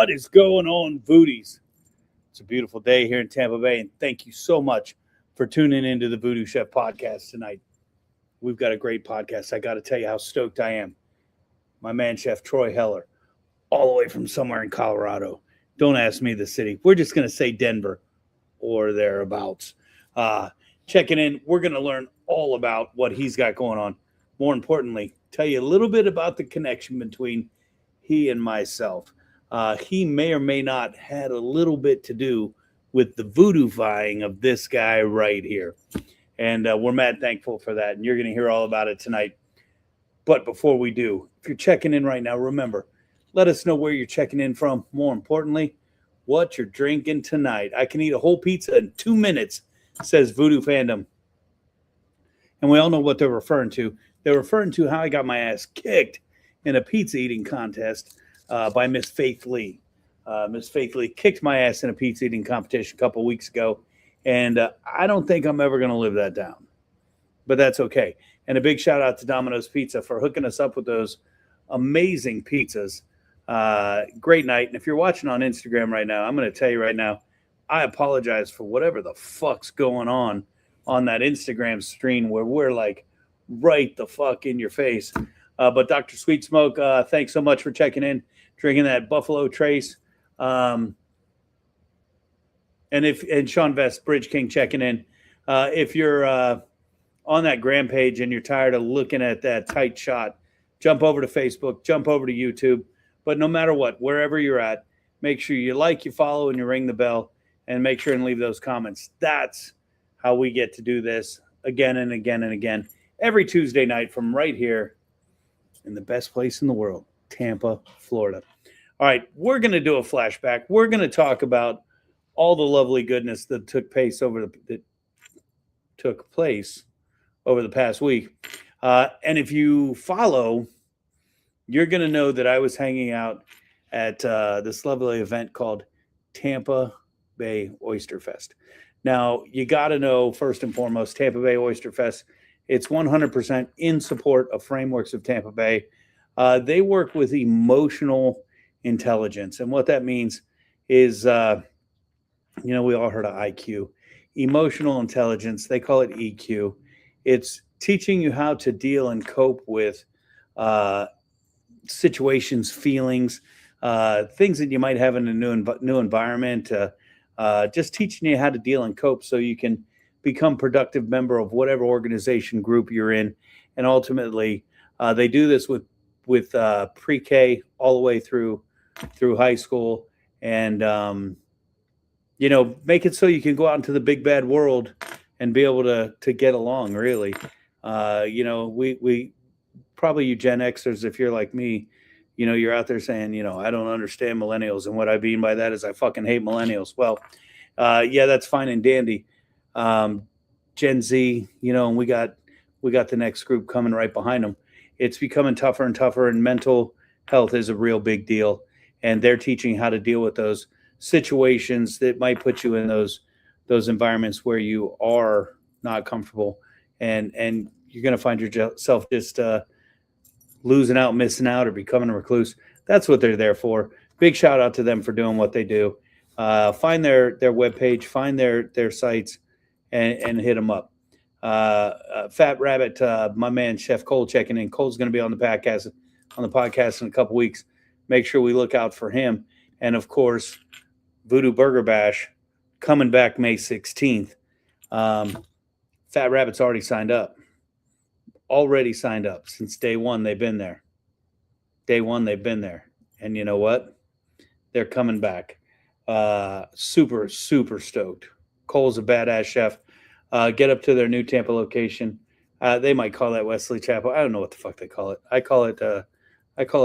What is going on, Voodies? It's a beautiful day here in Tampa Bay, and thank you so much for tuning into the VooDoo Chef podcast tonight. We've got a great podcast. I got to tell you how stoked I am. My man, Chef Troy Heller, all the way from somewhere in Colorado. Don't ask me the city. We're just going to say Denver or thereabouts. Checking in, we're going to learn all about what he's got going on. More importantly, tell you a little bit about the connection between he and myself. He may or may not had a little bit to do with the voodoo-fying of this guy right here. And we're mad thankful for that. And you're going to hear all about it tonight. But before we do, if you're checking in right now, remember, let us know where you're checking in from. More importantly, what you're drinking tonight. I can eat a whole pizza in 2 minutes, says Voodoo Fandom. And we all know what they're referring to. They're referring to how I got my ass kicked in a pizza eating contest by Miss Faith Lee. Miss Faith Lee kicked my ass in a pizza eating competition a couple weeks ago. And I don't think I'm ever going to live that down. But that's okay. And a big shout out to Domino's Pizza for hooking us up with those amazing pizzas. Great night. And if you're watching on Instagram right now, I'm going to tell you right now, I apologize for whatever the fuck's going on that Instagram stream where we're like right the fuck in your face. But Dr. Sweet Smoke, thanks so much for checking in, drinking that Buffalo Trace. And Sean Vest, Bridge King, checking in. If you're on that gram page and you're tired of looking at that tight shot, jump over to Facebook, jump over to YouTube. But no matter what, wherever you're at, make sure you like, you follow, and you ring the bell, and make sure and leave those comments. That's how we get to do this again and again and again every Tuesday night from right here in the best place in the world, Tampa, Florida. All right, we're going to do a flashback. We're going to talk about all the lovely goodness that took place over the past week. And if you follow, you're going to know that I was hanging out at this lovely event called Tampa Bay Oyster Fest. Now, you got to know, first and foremost, Tampa Bay Oyster Fest, it's 100% in support of Frameworks of Tampa Bay. They work with emotional intelligence. And what that means is, we all heard of IQ. Emotional intelligence, they call it EQ. It's teaching you how to deal and cope with situations, feelings, things that you might have in a new environment, just teaching you how to deal and cope so you can become productive member of whatever organization group you're in. And ultimately, they do this with pre-K all the way through high school, and make it so you can go out into the big bad world and be able to get along. Really, we probably, you Gen Xers, if you're like me, you're out there saying, I don't understand millennials. And what I mean by that is I fucking hate millennials. Well, that's fine and dandy. Gen Z, and we got the next group coming right behind them. It's becoming tougher and tougher, and mental health is a real big deal. And they're teaching how to deal with those situations that might put you in those environments where you are not comfortable, and you're going to find yourself just losing out, missing out, or becoming a recluse. That's what they're there for. Big shout out to them for doing what they do. Find their webpage, find their sites, and hit them up. Fat Rabbit, my man Chef Cole checking in. Cole's going to be on the podcast in a couple weeks. Make sure we look out for him. And of course, VooDoo Burger Bash coming back May 16th. Fat Rabbit's already signed up. Since day one. They've been there. And you know what? They're coming back. Super, super stoked. Cole's a badass chef. Get up to their new Tampa location. They might call that Wesley Chapel. I don't know what the fuck they call it. I call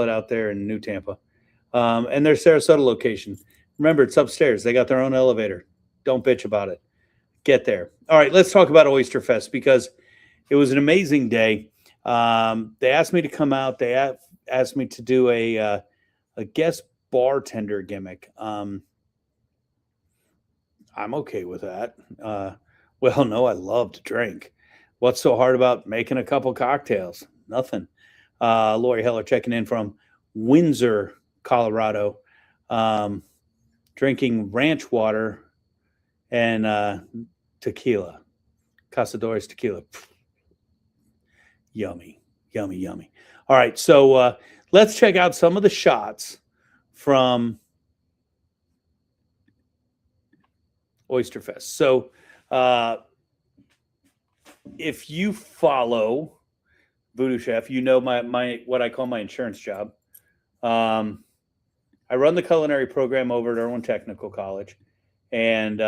it out there in New Tampa. And their Sarasota location. Remember, it's upstairs. They got their own elevator. Don't bitch about it. Get there. All right, let's talk about Oyster Fest, because it was an amazing day. They asked me to come out. They asked me to do a guest bartender gimmick. I'm okay with that. Well, no, I love to drink. What's so hard about making a couple cocktails? Nothing. Lori Heller checking in from Windsor, Colorado. drinking ranch water and tequila, Casadores tequila. Yummy, yummy, yummy. All right, so let's check out some of the shots from Oyster Fest. So if you follow VooDoo Chef, you know my what I call my insurance job. I run the culinary program over at Irwin Technical College, and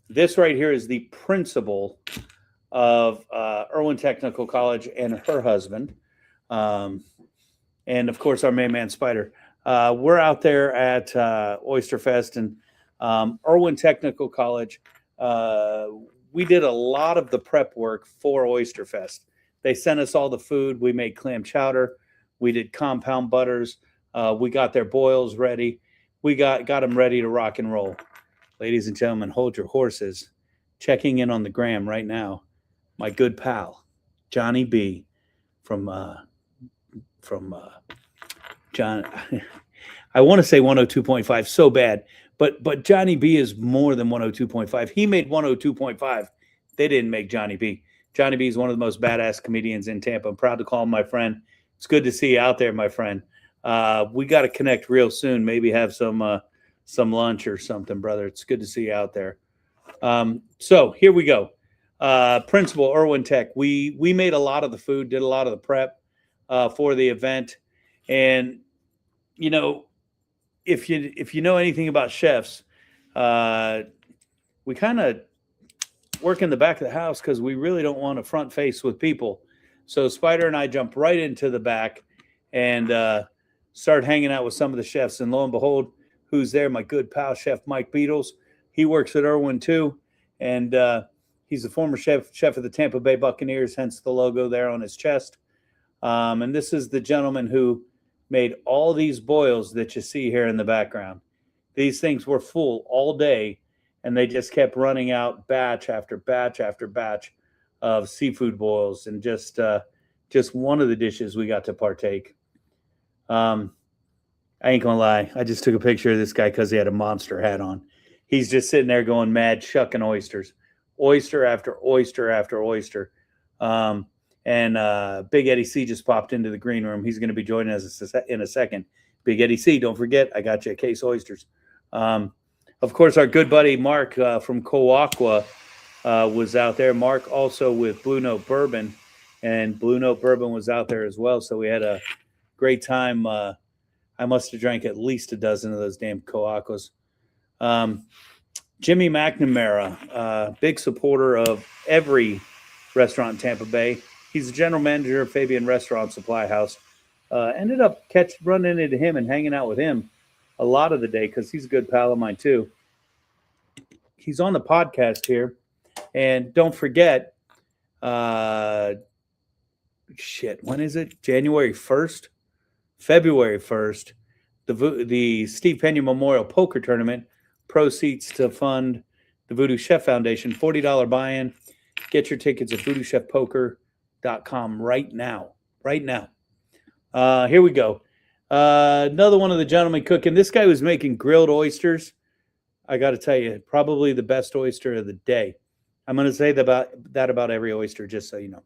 this right here is the principal of Irwin Technical College and her husband, and of course our main man Spider. We're out there at Oyster Fest and Irwin Technical College. We did a lot of the prep work for Oyster Fest. They sent us all the food. We made clam chowder. We did compound butters. We got their boils ready. We got them ready to rock and roll. Ladies and gentlemen, hold your horses. Checking in on the gram right now, my good pal, Johnny B from John. I want to say 102.5 so bad, but Johnny B is more than 102.5. He made 102.5. They didn't make Johnny B. Johnny B is one of the most badass comedians in Tampa. I'm proud to call him my friend. It's good to see you out there, my friend. We got to connect real soon. Maybe have some lunch or something, brother. It's good to see you out there. So here we go. Principal Irwin Tech. We made a lot of the food, did a lot of the prep for the event, and you know, if you know anything about chefs, we kind of work in the back of the house because we really don't want to front face with people. So Spider and I jumped right into the back and started hanging out with some of the chefs. And lo and behold, who's there? My good pal, Chef Mike Beatles. He works at Irwin too, and he's a former chef of the Tampa Bay Buccaneers, hence the logo there on his chest. And this is the gentleman who made all these boils that you see here in the background. These things were full all day, and they just kept running out batch after batch after batch of seafood boils, and just one of the dishes we got to partake. I ain't gonna lie, I just took a picture of this guy because he had a monster hat on. He's just sitting there going mad, shucking oysters, oyster after oyster after oyster. And Big Eddie C just popped into the green room. He's going to be joining us in a second. Big Eddie C, don't forget, I got you a case of oysters. Of course, our good buddy Mark from Coaqua was out there. Mark also with Blue Note Bourbon, and Blue Note Bourbon was out there as well. So we had a great time. I must have drank at least a dozen of those damn Coaquas. Jimmy McNamara, big supporter of every restaurant in Tampa Bay. He's the general manager of Fabian Restaurant Supply House. Ended up running into him and hanging out with him a lot of the day because he's a good pal of mine too. He's on the podcast here. And don't forget, when is it? January 1st? February 1st, the Steve Pena Memorial Poker Tournament, proceeds to fund the VooDoo Chef Foundation, $40 buy-in. Get your tickets at VooDooChefPoker.com right now. Right now. Here we go. Another one of the gentlemen cooking. This guy was making grilled oysters. I got to tell you, probably the best oyster of the day. I'm going to say that about every oyster, just so you know.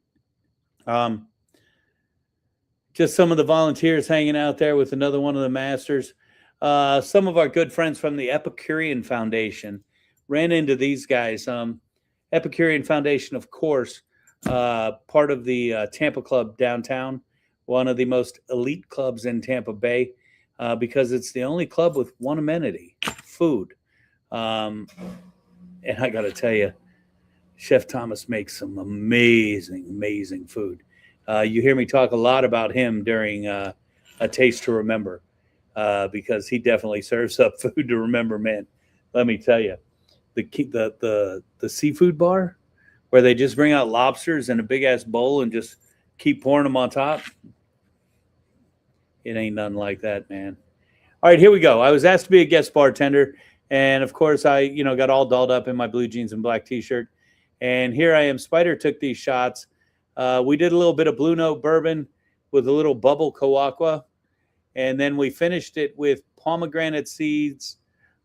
Just some of the volunteers hanging out there with another one of the masters. Some of our good friends from the Epicurean Foundation ran into these guys. Epicurean Foundation, of course, part of the Tampa Club downtown, one of the most elite clubs in Tampa Bay, because it's the only club with one amenity, food. And I got to tell you, Chef Thomas makes some amazing, amazing food. You hear me talk a lot about him during A Taste to Remember, because he definitely serves up food to remember, man. Let me tell you, the seafood bar where they just bring out lobsters in a big ass bowl and just keep pouring them on top. It ain't nothing like that, man. All right, here we go. I was asked to be a guest bartender, and of course I, got all dolled up in my blue jeans and black t-shirt. And here I am. Spider took these shots. We did a little bit of Blue Note Bourbon with a little bubble Coaqua, and then we finished it with pomegranate seeds,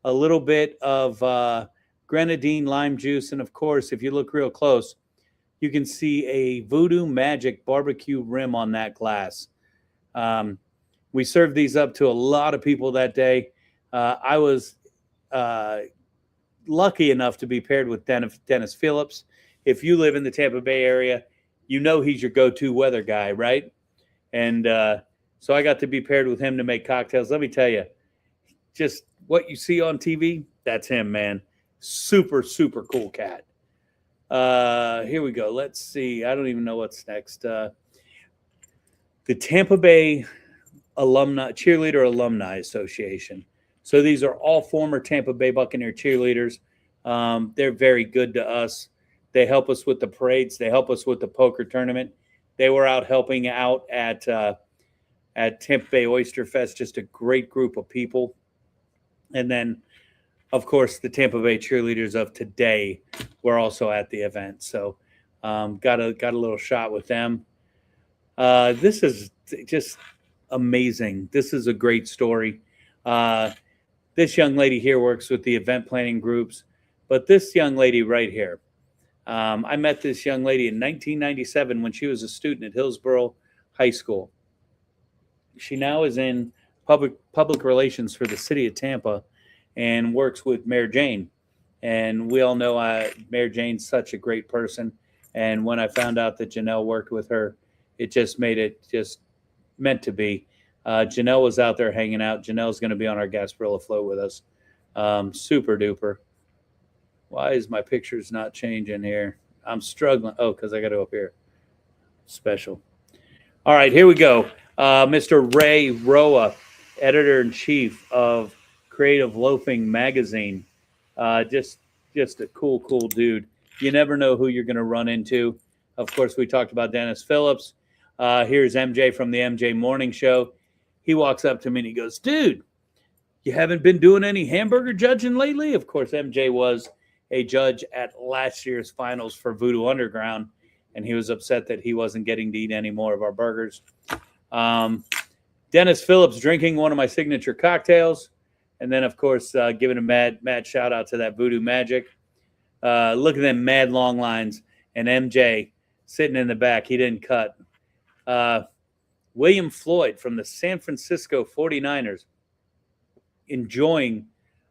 a little bit of grenadine lime juice, and of course, if you look real close, you can see a Voodoo Magic barbecue rim on that glass. We served these up to a lot of people that day. I was lucky enough to be paired with Dennis Phillips. If you live in the Tampa Bay area, you know he's your go-to weather guy, right? And so I got to be paired with him to make cocktails. Let me tell you, just what you see on TV, that's him, man. Super, super cool cat. Here we go. Let's see. I don't even know what's next. The Tampa Bay Cheerleader Alumni Association. So these are all former Tampa Bay Buccaneer cheerleaders. They're very good to us. They help us with the parades. They help us with the poker tournament. They were out helping out at Tampa Bay Oyster Fest. Just a great group of people. And then, of course, the Tampa Bay cheerleaders of today were also at the event. So got a little shot with them. This is just amazing. This is a great story. This young lady here works with the event planning groups, but this young lady right here, I met this young lady in 1997 when she was a student at Hillsborough High School. She now is in public relations for the city of Tampa and works with Mayor Jane. And we all know Mayor Jane's such a great person. And when I found out that Janelle worked with her, it just made it just meant to be. Janelle was out there hanging out. Janelle's going to be on our Gasparilla float with us. Super duper. Why is my pictures not changing here? I'm struggling. Oh, because I got to go up here. Special. All right, here we go. Mr. Ray Roa, editor-in-chief of Creative Loafing Magazine. Just a cool dude. You never know who you're going to run into. Of course, we talked about Dennis Phillips. Here's MJ from the MJ Morning Show. He walks up to me and he goes, dude, you haven't been doing any hamburger judging lately? Of course, MJ was a judge at last year's finals for VooDoo Underground, and he was upset that he wasn't getting to eat any more of our burgers. Dennis Phillips drinking one of my signature cocktails, and then, of course, giving a mad shout-out to that VooDoo Magic. Look at them mad long lines, and MJ sitting in the back. He didn't cut. William Floyd from the San Francisco 49ers enjoying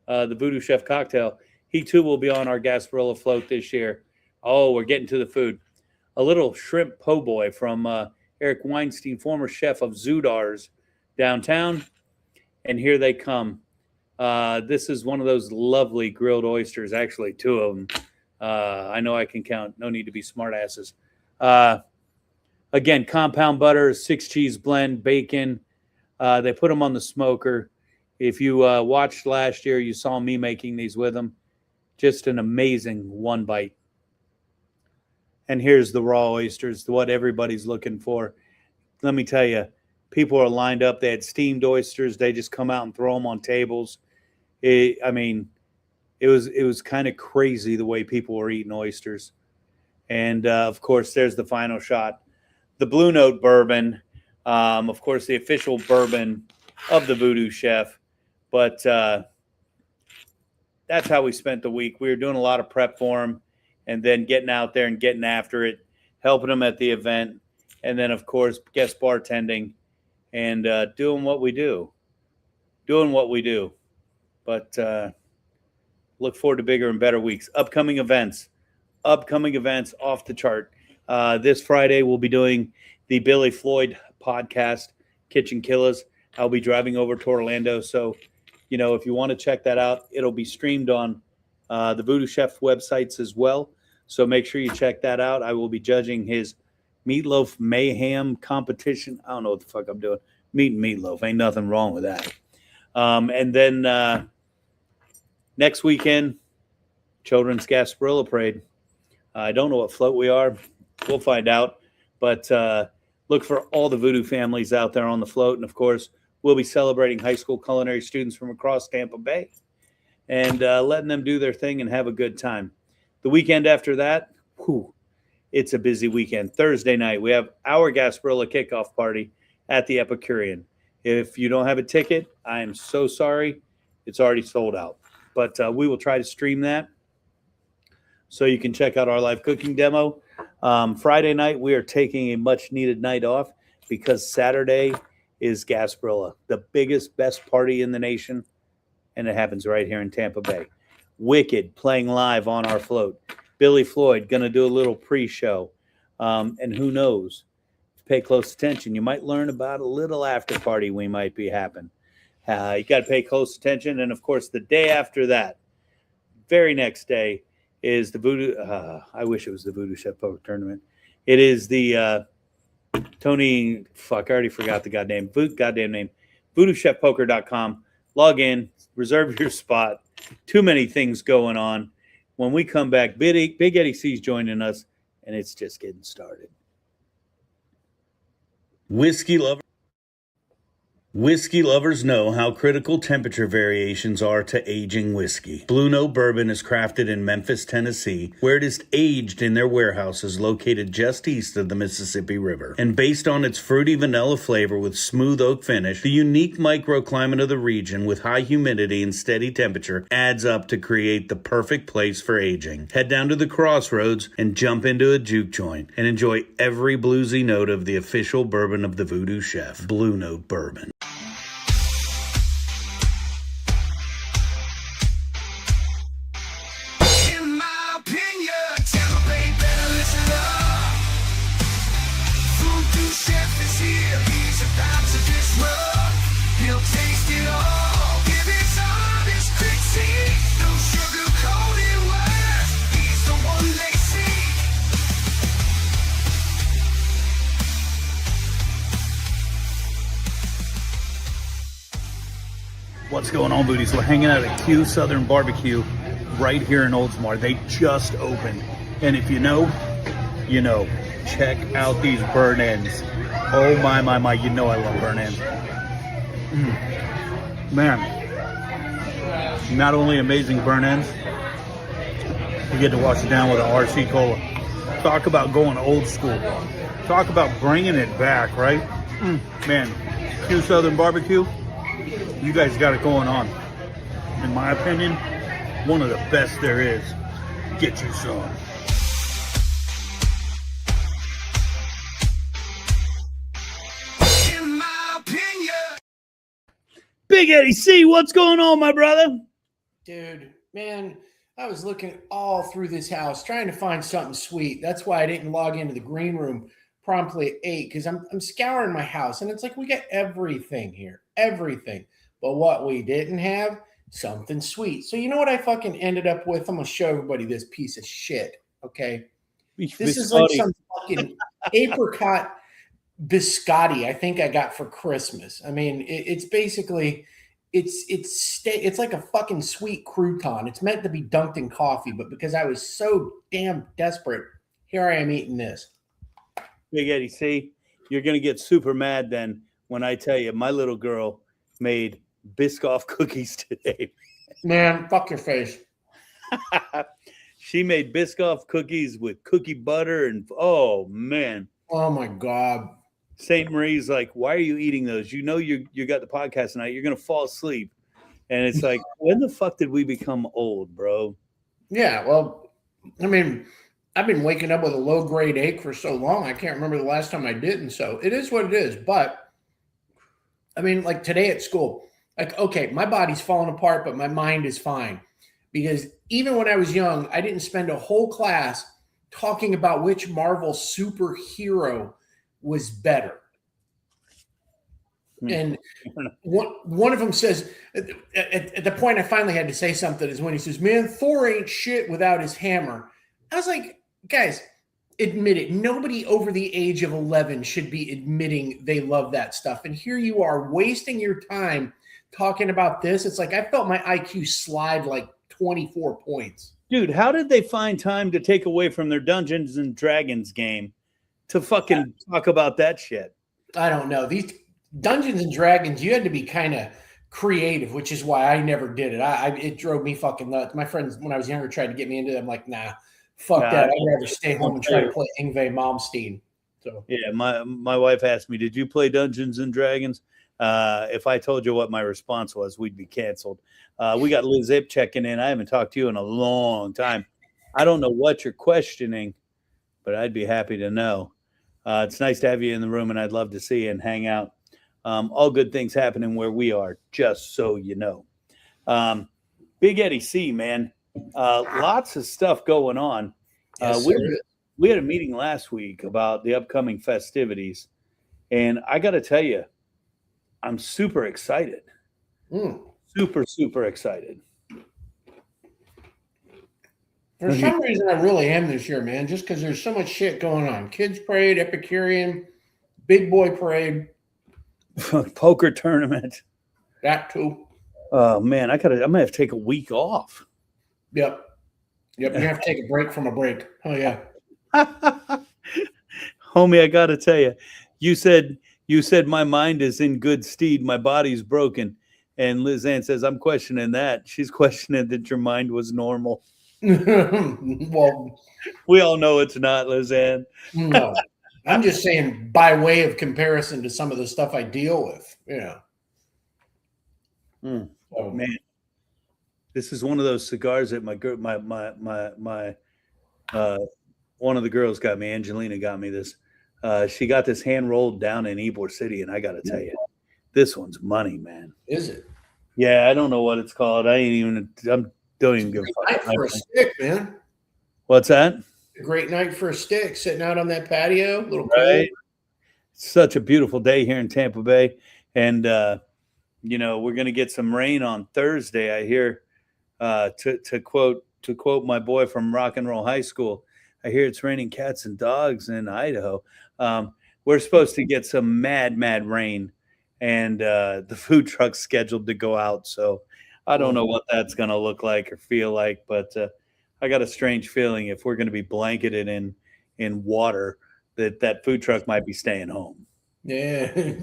the VooDoo Chef cocktail. He, too, will be on our Gasparilla float this year. Oh, we're getting to the food. A little shrimp po' boy from Eric Weinstein, former chef of Zoodar's downtown. And here they come. This is one of those lovely grilled oysters, actually, two of them. I know I can count. No need to be smart asses. Again, compound butter, 6-cheese blend, bacon. They put them on the smoker. If you watched last year, you saw me making these with them. Just an amazing one bite. And here's the raw oysters, what everybody's looking for. Let me tell you, people are lined up. They had steamed oysters. They just come out and throw them on tables. It was kind of crazy the way people were eating oysters. And, of course, there's the final shot. The Blue Note bourbon, of course, the official bourbon of the VooDoo Chef. But that's how we spent the week. We were doing a lot of prep for him and then getting out there and getting after it, helping him at the event, and then, of course, guest bartending and doing what we do. But look forward to bigger and better weeks. Upcoming events off the chart. This Friday, we'll be doing the Billy Floyd podcast, Kitchen Killers. I'll be driving over to Orlando. So, if you want to check that out, it'll be streamed on the VooDoo Chef websites as well. So make sure you check that out. I will be judging his Meatloaf Mayhem competition. I don't know what the fuck I'm doing. Meat and meatloaf. Ain't nothing wrong with that. And then next weekend, Children's Gasparilla Parade. I don't know what float we are. We'll find out. But look for all the VooDoo families out there on the float. And, of course, we'll be celebrating high school culinary students from across Tampa Bay and letting them do their thing and have a good time. The weekend after that, it's a busy weekend. Thursday night, we have our Gasparilla kickoff party at the Epicurean. If you don't have a ticket, I am so sorry. It's already sold out. But we will try to stream that so you can check out our live cooking demo. Friday night, we are taking a much-needed night off because Saturday is Gasparilla, the biggest, best party in the nation, and it happens right here in Tampa Bay. Wicked playing live on our float. Billy Floyd going to do a little pre-show. And who knows? Pay close attention. You might learn about a little after party we might be happening. You got to pay close attention. And, of course, the day after that, very next day, is the VooDoo. I wish it was the VooDoo Chef Poker Tournament. It is the Tony. Fuck, I already forgot the goddamn name. VooDooChefPoker.com. Log in, reserve your spot. Too many things going on. When we come back, Big Eddie C's joining us, and it's just getting started. Whiskey lovers know how critical temperature variations are to aging whiskey. Blue Note Bourbon is crafted in Memphis, Tennessee, where it is aged in their warehouses located just east of the Mississippi River. And based on its fruity vanilla flavor with smooth oak finish, the unique microclimate of the region with high humidity and steady temperature adds up to create the perfect place for aging. Head down to the Crossroads and jump into a juke joint and enjoy every bluesy note of the official bourbon of the VooDoo Chef, Blue Note Bourbon. What's going on, Booties? We're hanging out at Q Southern Barbecue right here in Oldsmar. They just opened. And if you know, you know. Check out these burn ends. Oh, my. You know I love burn ends. Man. Not only amazing burn ends, you get to wash it down with an RC Cola. Talk about going old school. Talk about bringing it back, right? Man, Q Southern Barbecue. You guys got it going on. In my opinion, one of the best there is. Get you some. In my opinion. Big Eddie C, what's going on, my brother? Dude, man, I was looking all through this house trying to find something sweet. That's why I didn't log into the green room promptly at 8, because I'm scouring my house, and it's like we got everything here. Everything. But what we didn't have, something sweet. So you know what I fucking ended up with? I'm going to show everybody this piece of shit, okay? This is like some fucking apricot biscotti I think I got for Christmas. I mean, it's basically, it's like a fucking sweet crouton. It's meant to be dunked in coffee, but because I was so damn desperate, here I am eating this. Big Eddie, see, you're going to get super mad then when I tell you my little girl made Biscoff cookies today. Man, fuck your face. She made Biscoff cookies with cookie butter and oh man. Oh my God. St. Marie's like, why are you eating those? You know you got the podcast tonight. You're gonna fall asleep. And it's like, when the fuck did we become old, bro? Yeah, well, I mean, I've been waking up with a low grade ache for so long. I can't remember the last time I didn't. So it is what it is. But I mean, like today at school, like, okay, my body's falling apart, but my mind is fine. Because even when I was young, I didn't spend a whole class talking about which Marvel superhero was better. And one of them says, at the point I finally had to say something is when he says, man, Thor ain't shit without his hammer. I was like, guys, admit it. Nobody over the age of 11 should be admitting they love that stuff. And here you are wasting your time talking about this. It's like I felt my IQ slide like 24 points. Dude, how did they find time to take away from their Dungeons and Dragons game to fucking talk about that shit? I don't know. These Dungeons and Dragons, you had to be kind of creative, which is why I never did it. It drove me fucking nuts. My friends, when I was younger, tried to get me into it. I'm like, nah, fuck that. I'd rather stay home and try to play Ingve Malmsteen. So yeah, my wife asked me, did you play Dungeons and Dragons? If I told you what my response was, we'd be canceled. We got Liz Ip checking in. I haven't talked to you in a long time. I don't know what you're questioning, but I'd be happy to know. It's nice to have you in the room, and I'd love to see you and hang out. All good things happening where we are, just so you know. Big Eddie C, man. Lots of stuff going on. We had a meeting last week about the upcoming festivities, and I got to tell you, I'm super excited. Super, super excited. For some reason, I really am this year, man, just because there's so much shit going on. Kids Parade, Epicurean, Big Boy Parade. Poker tournament. That too. Oh, man, I'm going to have to take a week off. Yep. You have to take a break from a break. Oh, yeah. Homie, I got to tell you, you said my mind is in good stead, my body's broken. And Liz Ann says, I'm questioning that. She's questioning that your mind was normal. Well, we all know it's not, Liz Ann. No, I'm just saying by way of comparison to some of the stuff I deal with. Yeah. Oh man, this is one of those cigars that one of the girls got me. Angelina got me this. She got this hand rolled down in Ybor City, and I got to tell you, this one's money, man. Is it? Yeah, I don't know what it's called. Don't even give a fuck. For a stick, man. What's that? A great night for a stick, sitting out on that patio, a little right. Cold. Such a beautiful day here in Tampa Bay, and we're going to get some rain on Thursday. I hear, to quote my boy from Rock and Roll High School, I hear it's raining cats and dogs in Idaho. We're supposed to get some mad rain, and the food truck's scheduled to go out. So I don't know what that's going to look like or feel like, but I got a strange feeling if we're going to be blanketed in water, that food truck might be staying home. Yeah.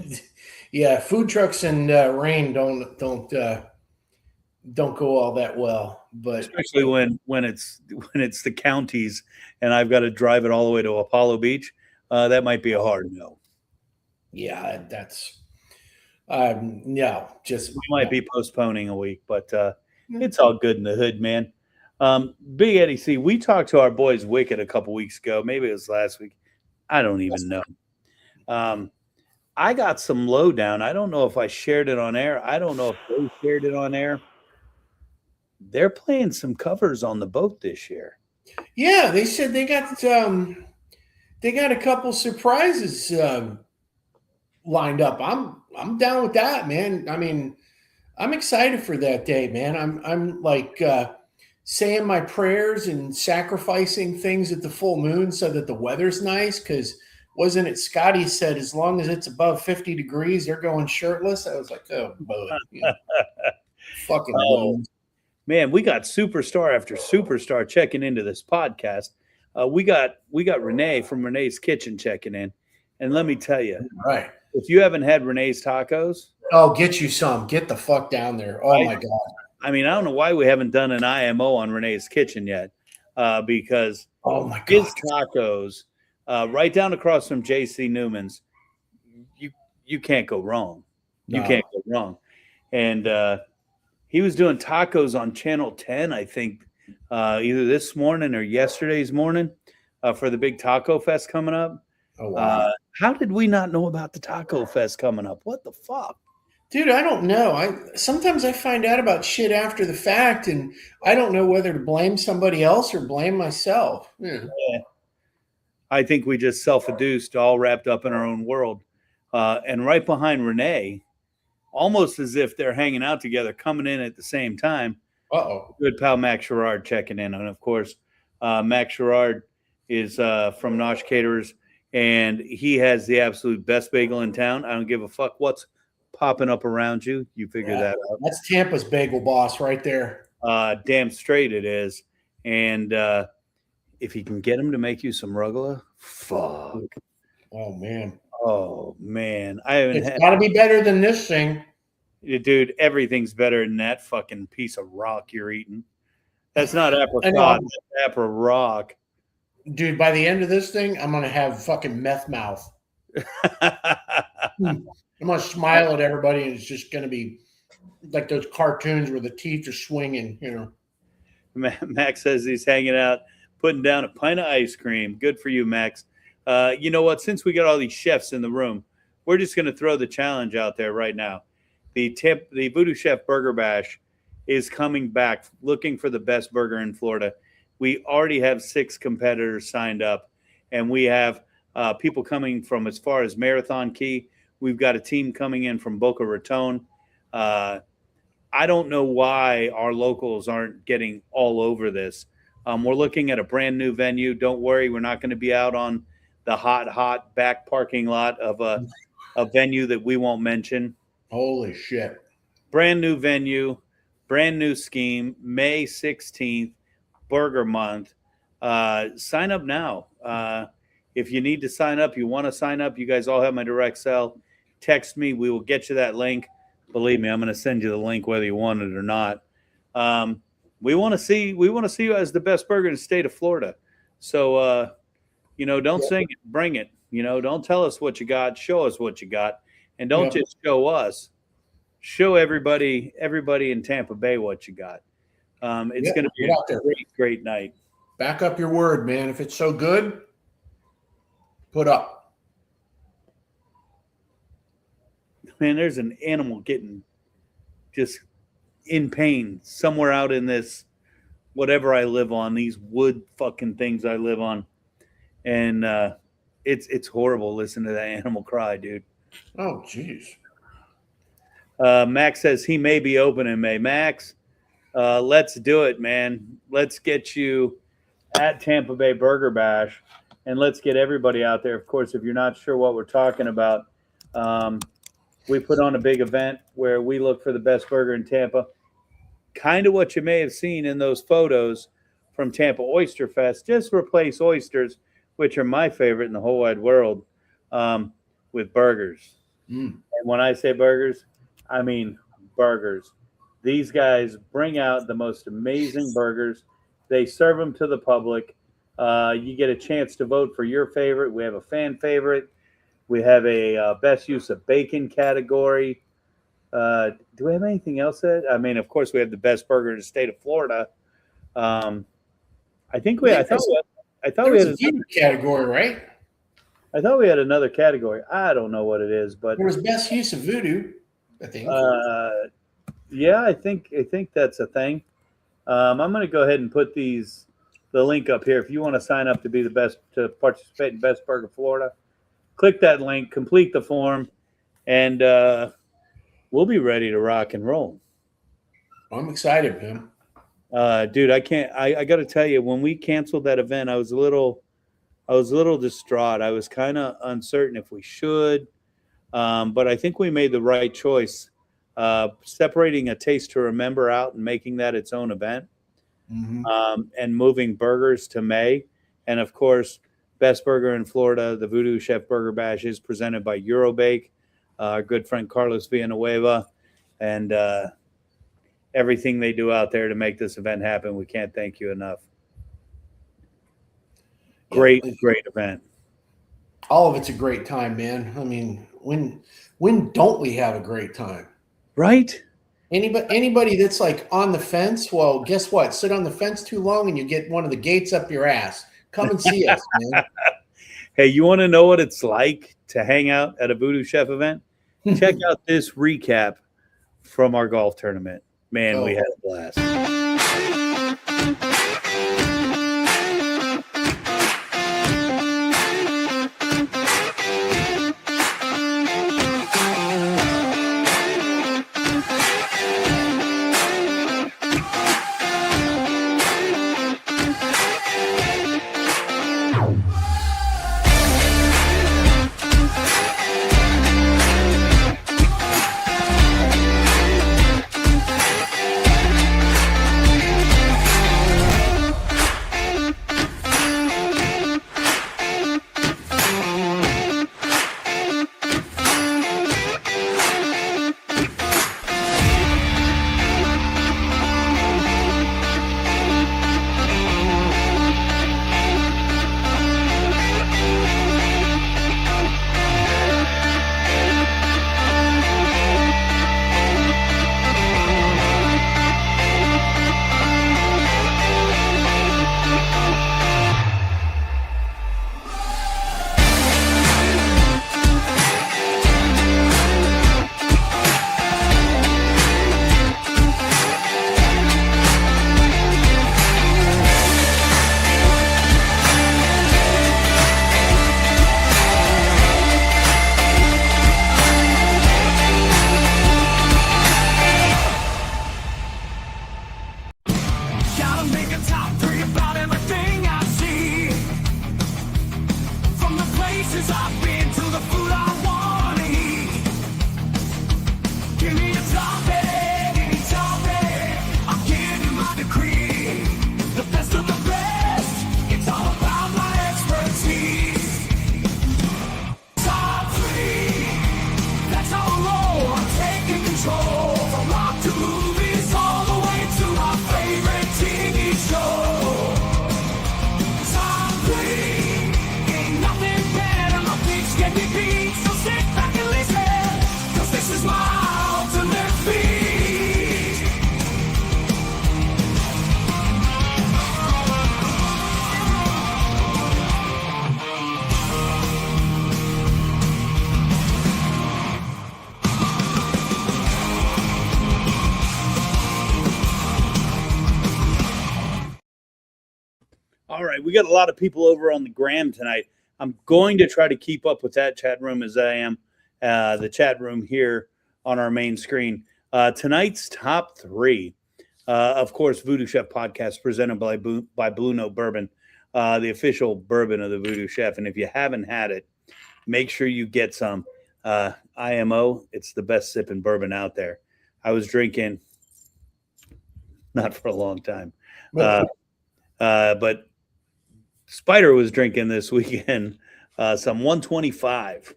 Yeah. Food trucks and rain don't go all that well, but especially when it's the counties and I've got to drive it all the way to Apollo Beach. That might be a hard no. Yeah, that's no, just we might be postponing a week, but it's all good in the hood, man. Big Eddie C, we talked to our boys Wicked a couple weeks ago. Maybe it was last week. I don't even know. I got some lowdown. I don't know if I shared it on air. I don't know if they shared it on air. They're playing some covers on the boat this year. Yeah, they said they got a couple surprises lined up. I'm down with that, man. I mean, I'm excited for that day, man. I'm like saying my prayers and sacrificing things at the full moon so that the weather's nice. Because wasn't it Scotty said as long as it's above 50 degrees, they're going shirtless. I was like, oh, boy, yeah. Fucking moon. Man, we got superstar after superstar checking into this podcast. We got Renee from Renee's Kitchen checking in, and let me tell you, right? If you haven't had Renee's tacos, oh, get you some. Get the fuck down there. Oh my god. I mean, I don't know why we haven't done an IMO on Renee's Kitchen yet, because oh my god, his tacos, right down across from JC Newman's, you can't go wrong. No. You can't go wrong, and he was doing tacos on Channel 10, I think, either this morning or yesterday's morning for the big Taco Fest coming up. Oh, wow. How did we not know about the Taco Fest coming up? What the fuck? Dude, I don't know. Sometimes I find out about shit after the fact, and I don't know whether to blame somebody else or blame myself. Yeah. I think we just self-induced, all wrapped up in our own world. And right behind Renee, almost as if they're hanging out together, coming in at the same time. Good pal Max Sherrard checking in. And, of course, Max Sherrard is from Nosh Caterers, and he has the absolute best bagel in town. I don't give a fuck what's popping up around you. You figure that out. That's Tampa's bagel boss right there. Damn straight it is. And if you can get him to make you some rugula, fuck. Oh, man. Oh, man. It's got to be better than this thing. Dude, everything's better than that fucking piece of rock you're eating. That's not apricot. That's apple rock. Dude, by the end of this thing, I'm going to have fucking meth mouth. I'm gonna smile at everybody, and it's just gonna be like those cartoons where the teeth are swinging. Max says he's hanging out, putting down a pint of ice cream. Good for you, Max. You know what? Since we got all these chefs in the room, we're just going to throw the challenge out there right now. The VooDoo Chef Burger Bash is coming back, looking for the best burger in Florida. We already have 6 competitors signed up, and we have people coming from as far as Marathon Key. We've got a team coming in from Boca Raton. I don't know why our locals aren't getting all over this. We're looking at a brand new venue. Don't worry, we're not going to be out on the hot back parking lot of a venue that we won't mention. Holy shit. Brand new venue, brand new scheme, May 16th, Burger Month. Sign up now. If you need to sign up, you want to sign up, you guys all have my direct cell. Text me. We will get you that link. Believe me, I'm going to send you the link whether you want it or not. We want to see you as the best burger in the state of Florida. So, don't sing it, bring it. Don't tell us what you got. Show us what you got, and don't just show us. Show everybody in Tampa Bay what you got. It's going to be a great night. Back up your word, man. If it's so good, put up. Man, there's an animal getting just in pain somewhere out in this, whatever I live on, these wood fucking things I live on. And it's horrible listening to that animal cry, dude. Oh, jeez. Max says he may be open in May. Max, let's do it, man. Let's get you at Tampa Bay Burger Bash, and let's get everybody out there. Of course, if you're not sure what we're talking about, we put on a big event where we look for the best burger in Tampa. Kind of what you may have seen in those photos from Tampa Oyster Fest. Just replace oysters, which are my favorite in the whole wide world, with burgers. And when I say burgers, I mean burgers. These guys bring out the most amazing burgers. They serve them to the public. You get a chance to vote for your favorite. We have a fan favorite. We have a best use of bacon category. Do we have anything else? Of course, we have the best burger in the state of Florida. I thought we had a VooDoo category, right? I thought we had another category. I don't know what it is, but there was best use of VooDoo, I think. Yeah, I think that's a thing. I'm going to go ahead and put the link up here. If you want to sign up to participate in Best Burger Florida, click that link, complete the form, and we'll be ready to rock and roll. I'm excited, man. Dude, I got to tell you, when we canceled that event, I was a little distraught. I was kind of uncertain if we should, but I think we made the right choice, separating a Taste to Remember out and making that its own event, and moving burgers to May. And of course, Best Burger in Florida, the VooDoo Chef Burger Bash, is presented by Eurobake, our good friend Carlos Villanueva, and everything they do out there to make this event happen. We can't thank you enough. Great event. All of it's a great time, man. I mean, when don't we have a great time? Right? Anybody that's like on the fence, well, guess what? Sit on the fence too long and you get one of the gates up your ass. Come and see us, man. Hey, you want to know what it's like to hang out at a VooDoo Chef event? Check out this recap from our golf tournament. Man, we had a blast. All right, we got a lot of people over on the gram tonight. I'm going to try to keep up with that chat room as I am the chat room here on our main screen. Tonight's top three, of course, VooDoo Chef podcast presented by Blue Note Bourbon, the official bourbon of the VooDoo Chef. And if you haven't had it, make sure you get some. IMO, it's the best sipping bourbon out there. I was drinking, not for a long time, but Spider was drinking this weekend some 125.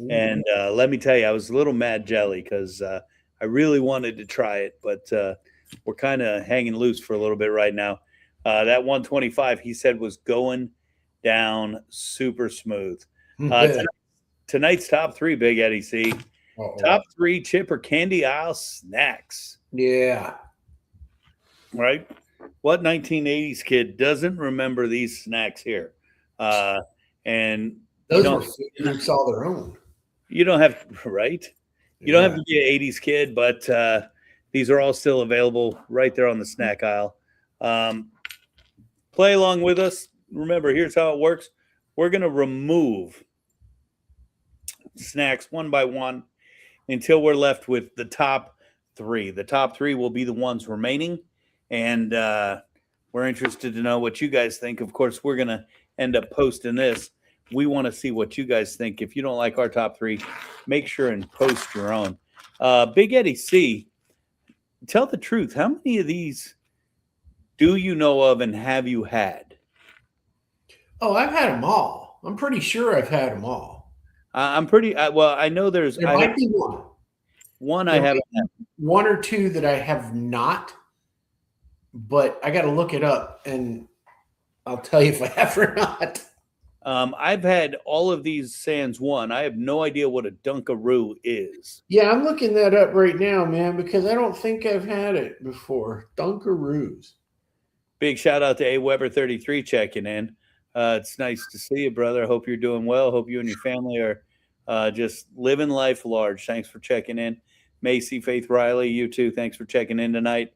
And let me tell you, I was a little mad jelly because I really wanted to try it, but we're kind of hanging loose for a little bit right now. That 125, he said, was going down super smooth. Tonight's top three, Big Eddie C. Top three chip or candy aisle snacks. Yeah. Right? What 1980s kid doesn't remember these snacks here? And those were food groups all their own. You don't have, right? You don't have to be an 80s kid, but these are all still available right there on the snack aisle. Play along with us. Remember, here's how it works. We're going to remove snacks one by one until we're left with the top three. The top three will be the ones remaining. And we're interested to know what you guys think. Of course, we're going to end up posting this. We want to see what you guys think. If you don't like our top three, make sure and post your own. Big Eddie C, tell the truth. How many of these do you know of and have you had? Oh, I've had them all. I'm pretty sure I've had them all. I'm pretty well. I know there might be one. One I haven't had. One or two that I have not, but I got to look it up and I'll tell you if I have or not. I've had all of these sans one. I have no idea what a Dunkaroo is. Yeah, I'm looking that up right now, man, because I don't think I've had it before. Dunkaroos. Big shout out to A Weber 33 checking in. It's nice to see you, brother. I hope you're doing well. Hope you and your family are just living life large. Thanks for checking in. Macy, Faith Riley, you too. Thanks for checking in tonight.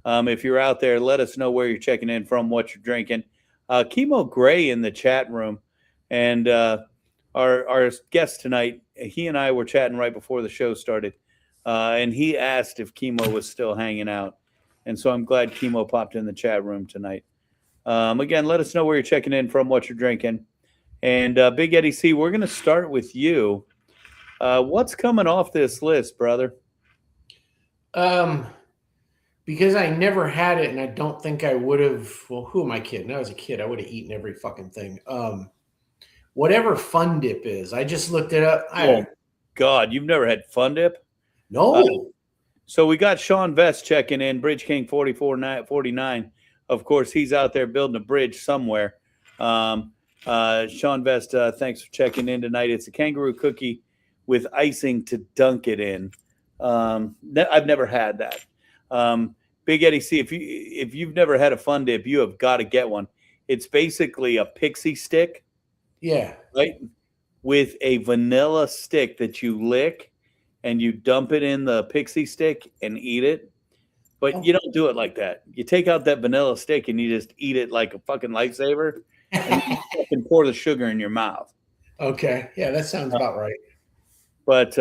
If you're out there, let us know where you're checking in from, what you're drinking. Chemo Gray in the chat room. And our guest tonight, he and I were chatting right before the show started. And he asked if Chemo was still hanging out. And so I'm glad Chemo popped in the chat room tonight. Again, let us know where you're checking in from, what you're drinking. And Big Eddie C, we're going to start with you. What's coming off this list, brother? Because I never had it and I don't think I would have. Well, who am I kidding? I was a kid. I would have eaten every fucking thing. Whatever Fun Dip is. I just looked it up. Oh, God, you've never had Fun Dip? No. So we got Sean Vest checking in, Bridge King 4449. Of course, he's out there building a bridge somewhere. Sean Vest, thanks for checking in tonight. It's a kangaroo cookie with icing to dunk it in. I've never had that. Big Eddie C, if you've never had a Fun Dip, you have got to get one. It's basically a pixie stick. Yeah. Right? With a vanilla stick that you lick and you dump it in the pixie stick and eat it. But you don't do it like that. You take out that vanilla stick and you just eat it like a fucking lifesaver and you fucking pour the sugar in your mouth. Okay. Yeah, that sounds about right. But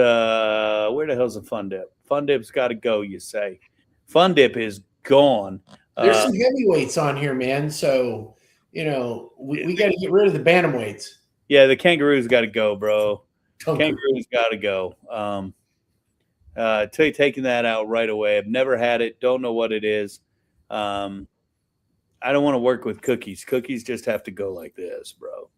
where the hell's the Fun Dip? Fun Dip's got to go, you say. Fun Dip is gone. There's some heavyweights on here, man. So, we got to get rid of the bantamweights. Yeah, the kangaroo's got to go, bro. Kangaroo's got to go. Taking that out right away. I've never had it. Don't know what it is. I don't want to work with cookies. Cookies just have to go like this, bro.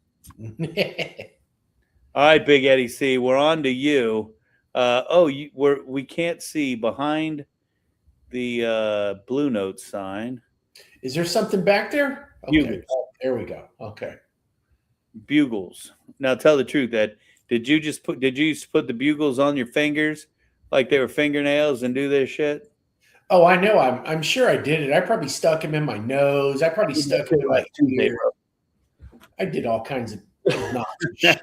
All right, Big Eddie C, we're on to you. We can't see behind the Blue Note sign. Is there something back there? Okay. Bugles. Oh, there we go. Okay. Bugles. Now tell the truth. That did you put the bugles on your fingers like they were fingernails and do this shit? Oh, I know. I'm sure I did it. I probably stuck them in my nose. I probably stuck them in my ear. I did all kinds of shit.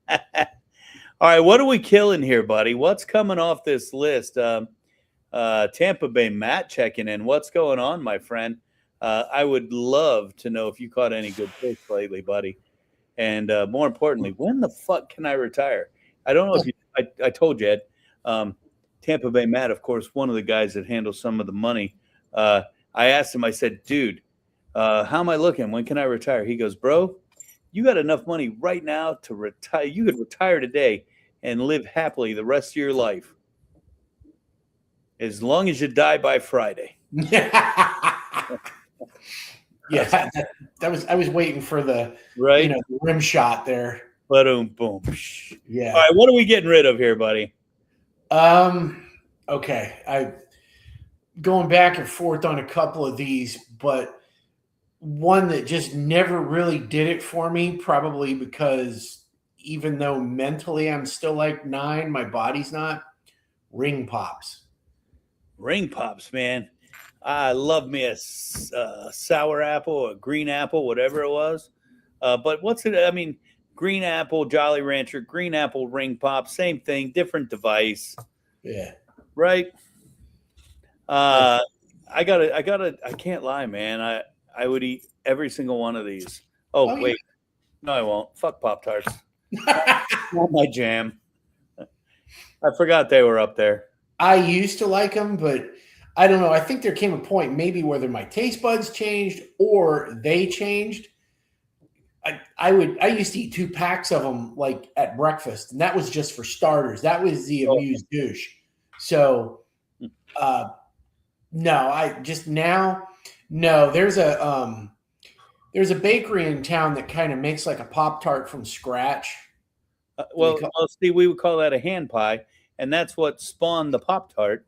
All right, what are we killing here, buddy? What's coming off this list? Tampa Bay Matt checking in. What's going on, my friend? I would love to know if you caught any good fish lately, buddy. And more importantly, when the fuck can I retire? I don't know if I told you, Ed. Tampa Bay Matt, of course, one of the guys that handles some of the money. I asked him, I said, dude, how am I looking? When can I retire? He goes, bro, you got enough money right now to retire. You could retire today and live happily the rest of your life. As long as you die by Friday. Yeah, I was waiting for the right the rim shot there. Boom, boom. Yeah. All right, what are we getting rid of here, buddy? Okay. I going back and forth on a couple of these, but one that just never really did it for me, probably because even though mentally I'm still like 9, my body's not. Ring pops. Ring pops, man. I love me a sour apple, a green apple, whatever it was. But what's it? I mean, green apple, Jolly Rancher, green apple, ring pop, same thing, different device. Yeah. Right. I can't lie, man. I would eat every single one of these. Oh wait. Yeah. No, I won't. Fuck Pop-Tarts. Not my jam. I forgot they were up there. I used to like them, but I don't know. I think there came a point maybe whether my taste buds changed or they changed. I used to eat 2 packs of them like at breakfast, and that was just for starters. That was the amuse-bouche. So, no, I just now, no. There's a bakery in town that kind of makes like a Pop-Tart from scratch. See, we would call that a hand pie, and that's what spawned the Pop-Tart.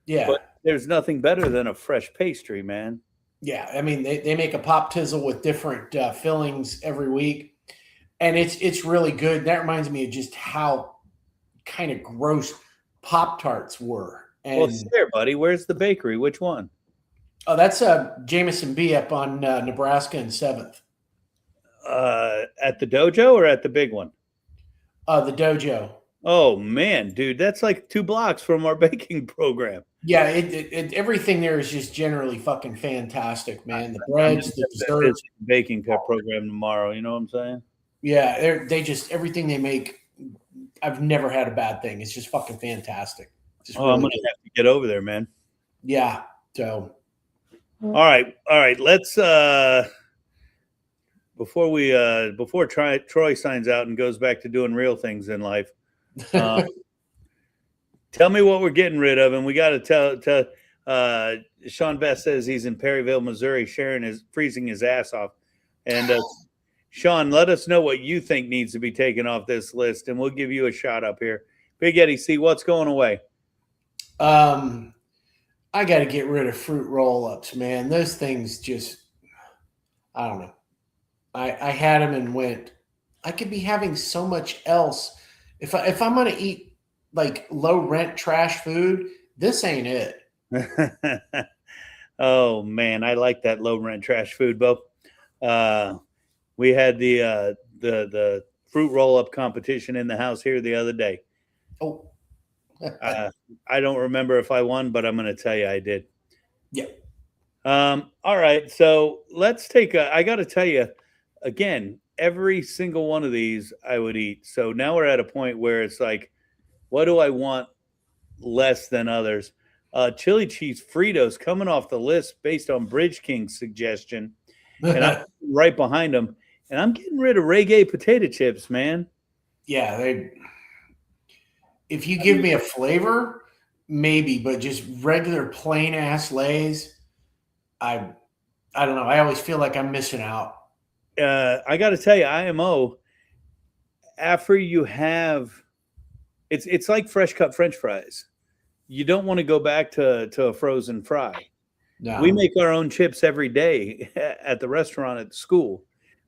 Yeah. But there's nothing better than a fresh pastry, man. Yeah. I mean, they make a Pop Tizzle with different fillings every week, and it's really good. That reminds me of just how kind of gross Pop-Tarts were. And, well, there, buddy. Where's the bakery? Which one? Oh, that's Jameson B up on Nebraska and 7th. At the dojo or at the big one? The dojo. Oh man, dude, that's like 2 blocks from our baking program. Yeah, everything there is just generally fucking fantastic, man. The breads, the desserts, baking program tomorrow. You know what I'm saying? Yeah, they just everything they make. I've never had a bad thing. It's just fucking fantastic. Just really I'm gonna have to get over there, man. Yeah. So. All right. Let's before Troy signs out and goes back to doing real things in life. Tell me what we're getting rid of, and we got to tell. Sean Best says he's in Perryville, Missouri, freezing his ass off. And Sean, let us know what you think needs to be taken off this list, and we'll give you a shot up here. Big Eddie C, what's going away? I got to get rid of fruit roll-ups, man. Those things just, I don't know. I had them and went, I could be having so much else. If I'm going to eat like low rent trash food, this ain't it. Oh man, I like that low rent trash food, Bo. We had the fruit roll up competition in the house here the other day. Oh, I don't remember if I won, but I'm going to tell you I did. Yeah. All right, so let's take I got to tell you again. Every single one of these I would eat. So now we're at a point where it's like, what do I want less than others? Chili cheese Fritos coming off the list based on Bridge King's suggestion. And I'm right behind them. And I'm getting rid of reggae potato chips, man. Yeah, if you give me a flavor, maybe, but just regular plain ass Lays, I don't know. I always feel like I'm missing out. I got to tell you, IMO, after you have, it's like fresh cut French fries. You don't want to go back to a frozen fry. No. We make our own chips every day at the restaurant at the school.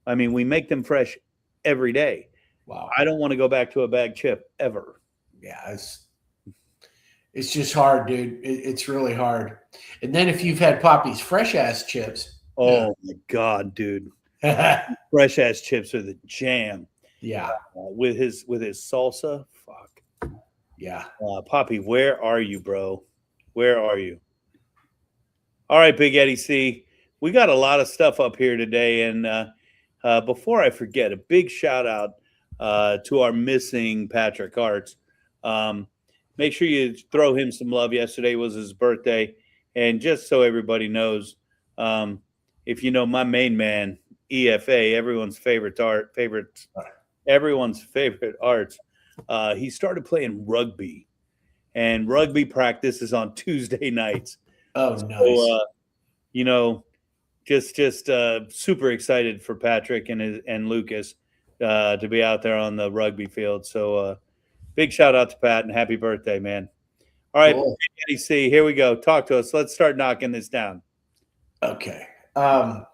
I mean, we make them fresh every day. Wow. I don't want to go back to a bag chip ever. Yeah, it's just hard, dude. It's really hard. And then if you've had Poppy's fresh ass chips. Oh my God, dude. Fresh ass chips are the jam. Yeah. With his salsa. Fuck. Yeah. Poppy, where are you, bro? Where are you? All right, Big Eddie C. we got a lot of stuff up here today. And before I forget, a big shout out to our missing Patrick Artz. Make sure you throw him some love. Yesterday was his birthday. And just so everybody knows, if you know my main man, EFA, everyone's favorite Artz, he started playing rugby. And rugby practice is on Tuesday nights. Oh, nice. So, just super excited for Patrick and Lucas to be out there on the rugby field. So big shout out to Pat and happy birthday, man. All right, cool. Eddie C, here we go. Talk to us. Let's start knocking this down. Okay. I'm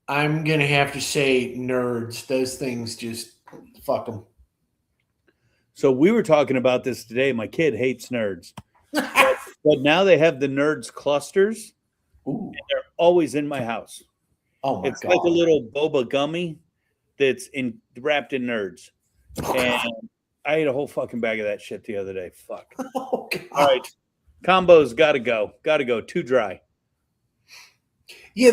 going to have to say nerds. Those things just fuck them. So we were talking about this today. My kid hates nerds. But now they have the nerds clusters. Ooh. And they're always in my house. Oh, my God. It's God. like a little boba gummy that's wrapped in nerds. And I ate a whole fucking bag of that shit the other day. Fuck. Oh, God. All right. Combos got to go. Got to go. Too dry. Yeah,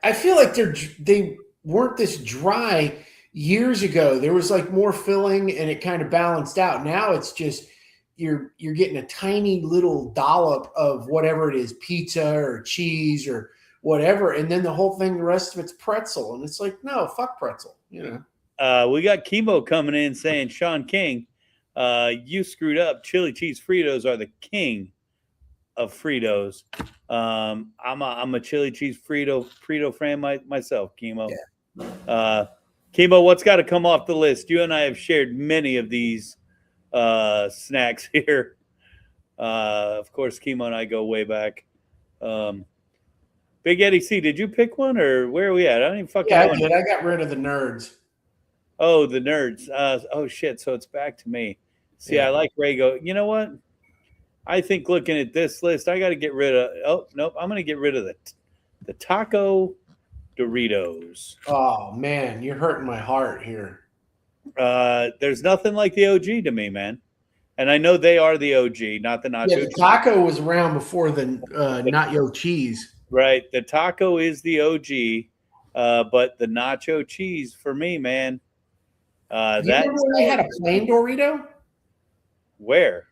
I feel like they weren't this dry years ago. There was like more filling and it kind of balanced out. Now it's just you're getting a tiny little dollop of whatever it is, pizza or cheese or whatever, and then the whole thing, the rest of it's pretzel. And it's like, no, fuck pretzel, We got Chemo coming in saying, Sean King, you screwed up. Chili cheese Fritos are the king of Fritos. I'm a chili cheese Frito fan myself, Chemo. Yeah. Chemo, what's got to come off the list? You and I have shared many of these snacks here. Of course, Chemo and I go way back. Big Eddie C, did you pick one or where are we at? I don't even fucking know. Yeah, I did. I got rid of the nerds. Oh, the nerds. Oh, shit. So it's back to me. See, yeah. I like Rago. You know what? I think looking at this list, I got to get rid of. Oh, nope. I'm going to get rid of the taco Doritos. Oh, man. You're hurting my heart here. There's nothing like the OG to me, man. And I know they are the OG, not the nacho. Yeah, the taco was around before the nacho cheese. Right. The taco is the OG, but the nacho cheese for me, man. You remember when they had a plain Dorito? Where?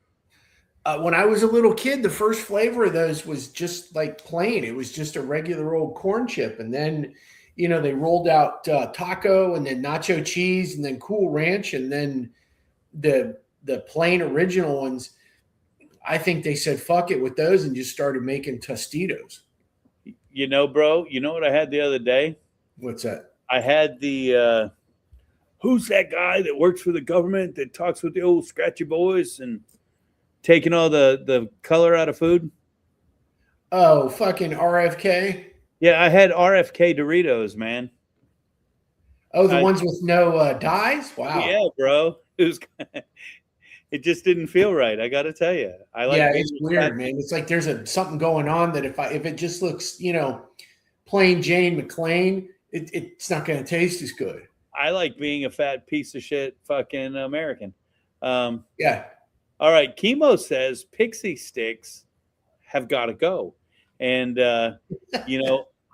When I was a little kid, the first flavor of those was just like plain. It was just a regular old corn chip. And then, they rolled out taco and then nacho cheese and then Cool Ranch. And then the plain original ones, I think they said, fuck it with those and just started making Tostitos. Bro, you know what I had the other day? What's that? I had the, who's that guy that works for the government that talks with the old scratchy boys and taking all the color out of food? Oh, fucking RFK? Yeah, I had RFK Doritos, man. Oh, the ones with no dyes? Wow. Yeah, bro. It just didn't feel right. I got to tell you. It's weird, man. It's like there's something going on that if it just looks, plain Jane McClain, it's not going to taste as good. I like being a fat piece of shit fucking American. Yeah. All right. Chemo says Pixie Sticks have got to go. And,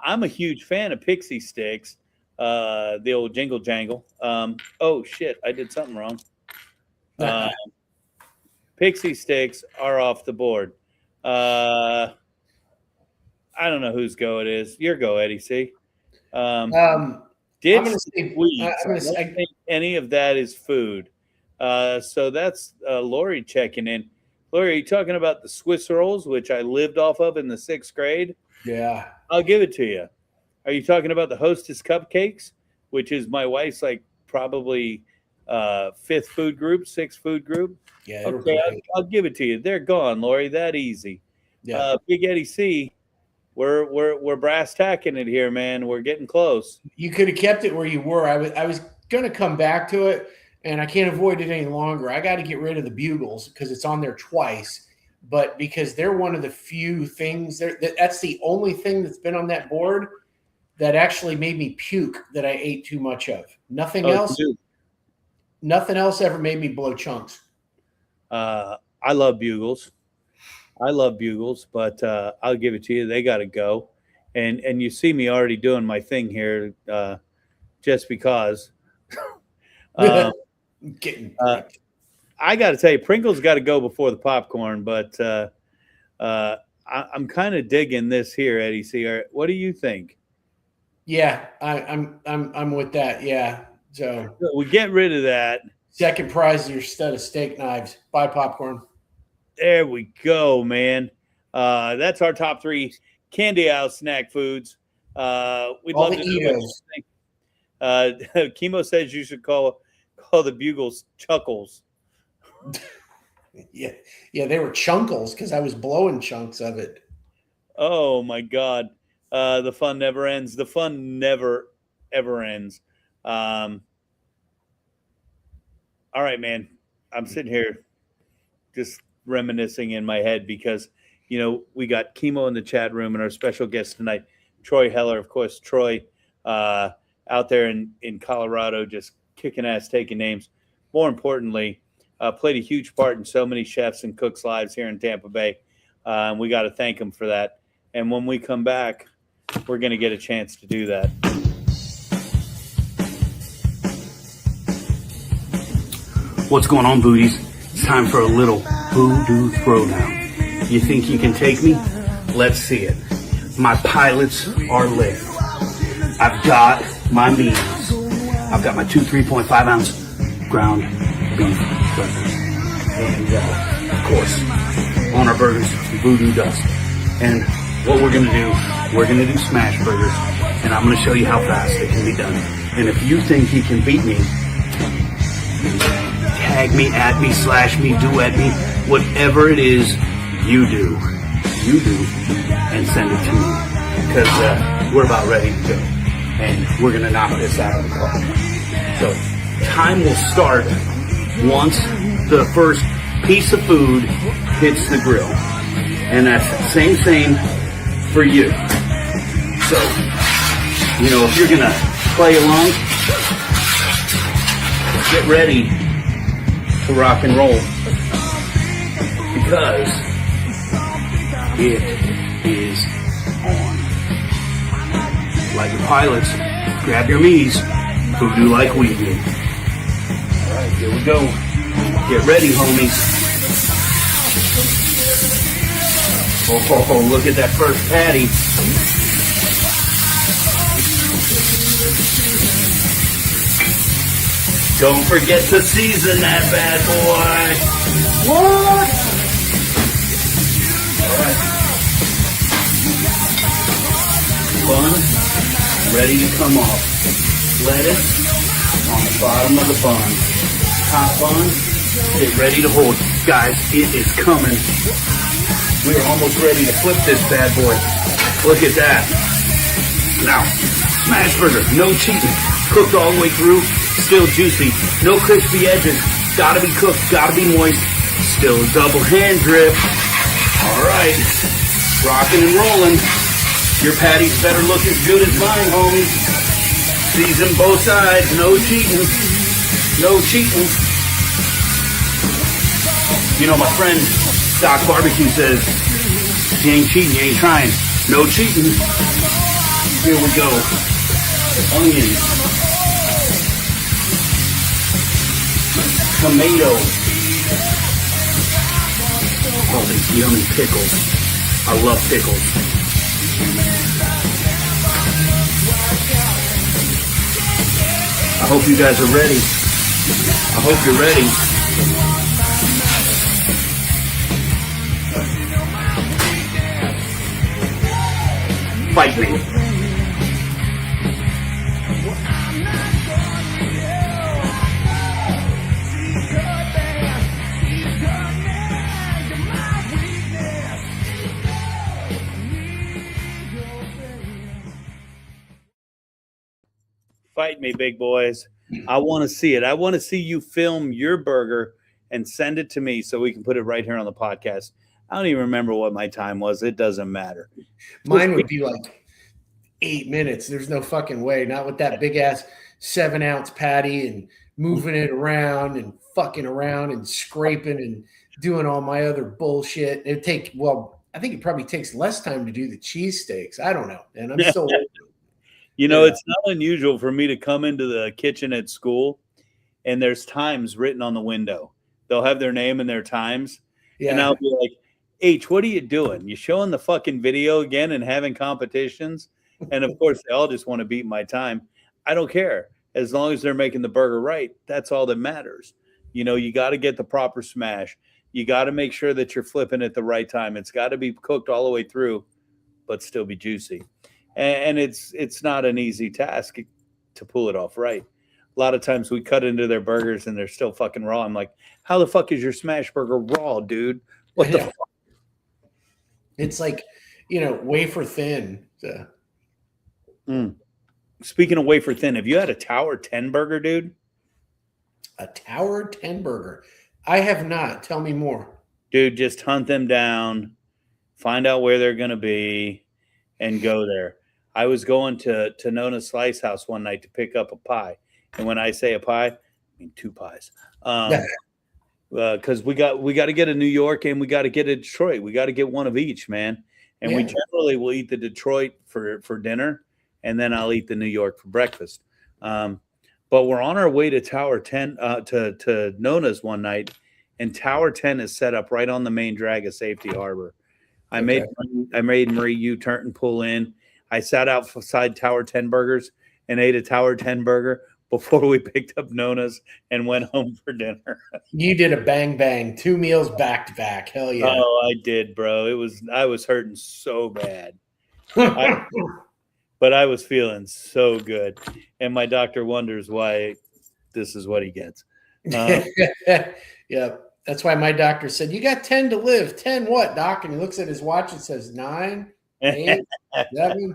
I'm a huge fan of Pixie Sticks, the old jingle jangle. Oh, shit. I did something wrong. Pixie Sticks are off the board. I don't know whose go it is. Your go, Eddie C. Did think any of that is food? So that's Lori checking in. Lori, are you talking about the Swiss rolls, which I lived off of in the 6th grade? Yeah. I'll give it to you. Are you talking about the Hostess cupcakes, which is my wife's probably 5th food group, 6th food group? Yeah. Okay, I'll give it to you. They're gone, Lori. That easy. Yeah. Big Eddie C, we're brass tacking it here, man. We're getting close. You could have kept it where you were. I was going to come back to it, and I can't avoid it any longer. I got to get rid of the Bugles because it's on there twice. But because they're one of the few things that's the only thing that's been on that board that actually made me puke that I ate too much of. Nothing else. Dude. Nothing else ever made me blow chunks. I love Bugles, but I'll give it to you. They got to go. and you see me already doing my thing here, just because. Getting I got to tell you, Pringles got to go before the popcorn, but I'm kind of digging this here, Eddie C. What do you think? Yeah, I'm with that. Yeah, so we get rid of that. Second prize is your stud of steak knives. Buy popcorn. There we go, man. That's our top 3 candy aisle snack foods. We'd All love the to know what you think. Chemo says you should call the bugles chuckles. Yeah, they were chunkles because I was blowing chunks of it. Oh my God. The fun never ends. The fun never, ever ends. All right, man. I'm sitting here just reminiscing in my head because, we got Chemo in the chat room and our special guest tonight, Troy Heller. Of course, Troy out there in Colorado just kicking ass, taking names. More importantly, played a huge part in so many chefs and cooks' lives here in Tampa Bay. And we got to thank him for that. And when we come back, we're going to get a chance to do that. What's going on, Voodies? It's time for a little VooDoo throwdown. You think you can take me? Let's see it. My pilots are lit. I've got my meals. I've got my 2 3.5 ounce ground beef burgers. And, of course, on our burgers, VooDoo dust. And what we're going to do, we're going to do smash burgers. And I'm going to show you how fast it can be done. And if you think you can beat me, tag me, at me, slash me, duet me, whatever it is you do, and send it to me. Because we're about ready to go. And we're going to knock this out of the park. So time will start once the first piece of food hits the grill. And that's the same for you. So, if you're going to play along, get ready to rock and roll. Because it is on. Like the pilots, grab your me's, VooDoo like we do. All right, here we go. Get ready, homies. Oh, look at that first patty. Don't forget to season that bad boy. What? All right. Bun ready to come off. Lettuce on the bottom of the bun. Top bun, get ready to hold. Guys, it is coming. We're almost ready to flip this bad boy. Look at that. Now, smash burger, no cheating. Cooked all the way through, still juicy. No crispy edges. Gotta be cooked, gotta be moist. Still double hand drip. All right, rocking and rolling. Your patties better look as good as mine, homies. Season both sides, no cheating. No cheating. My friend Doc Barbecue says, if you ain't cheating, you ain't trying. No cheating. Here we go. Onions. Tomato. Oh, these yummy pickles. I love pickles. I hope you guys are ready. I hope you're ready. Fight me. Fight me, big boys. I want to see it. I want to see you film your burger and send it to me so we can put it right here on the podcast. I don't even remember what my time was. It doesn't matter. Mine would be like 8 minutes. There's no fucking way. Not with that big ass 7-ounce patty and moving it around and fucking around and scraping and doing all my other bullshit. It'd take, I think it probably takes less time to do the cheesesteaks. I don't know. And I'm still It's not unusual for me to come into the kitchen at school and there's times written on the window. They'll have their name and their times. And I'll be like, H, what are you doing? You showing the fucking video again and having competitions? And of course, they all just want to beat my time. I don't care. As long as they're making the burger right, that's all that matters. You got to get the proper smash. You got to make sure that you're flipping at the right time. It's got to be cooked all the way through, but still be juicy. And it's not an easy task to pull it off right. A lot of times we cut into their burgers and they're still fucking raw. I'm like, how the fuck is your smash burger raw, dude? What the fuck? It's like, wafer thin. So. Speaking of wafer thin, have you had a Tower 10 burger, dude? A Tower 10 burger? I have not. Tell me more. Dude, just hunt them down, find out where they're going to be, and go there. I was going to Nona's Slice House one night to pick up a pie. And when I say a pie, I mean 2 pies. Because we got to get a New York and we got to get a Detroit. We got to get one of each, man. And we generally will eat the Detroit for dinner, and then I'll eat the New York for breakfast. But we're on our way to Tower 10 to Nona's one night, and Tower 10 is set up right on the main drag of Safety Harbor. I made Marie U-turn and pull in. I sat outside Tower 10 Burgers and ate a Tower 10 burger before we picked up Nona's and went home for dinner. You did a bang, 2 meals back to back. Hell yeah. Oh, I did, bro. I was hurting so bad. But I was feeling so good. And my doctor wonders why this is what he gets. Yeah. That's why my doctor said, you got 10 to live. 10 what, doc? And he looks at his watch and says 9, 8, 7.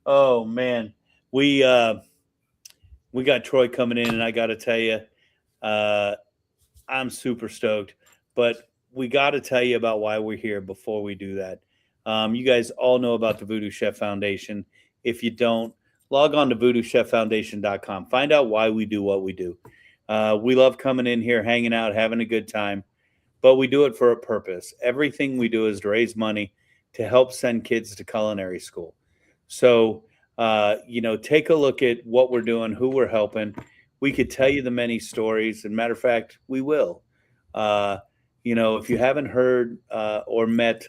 Oh, man. We got Troy coming in, and I got to tell you, I'm super stoked. But we got to tell you about why we're here before we do that. You guys all know about the VooDoo Chef Foundation. If you don't, log on to VooDooChefFoundation.com. Find out why we do what we do. We love coming in here, hanging out, having a good time, but we do it for a purpose. Everything we do is to raise money to help send kids to culinary school. So, take a look at what we're doing, who we're helping. We could tell you the many stories. And matter of fact, we will. If you haven't heard or met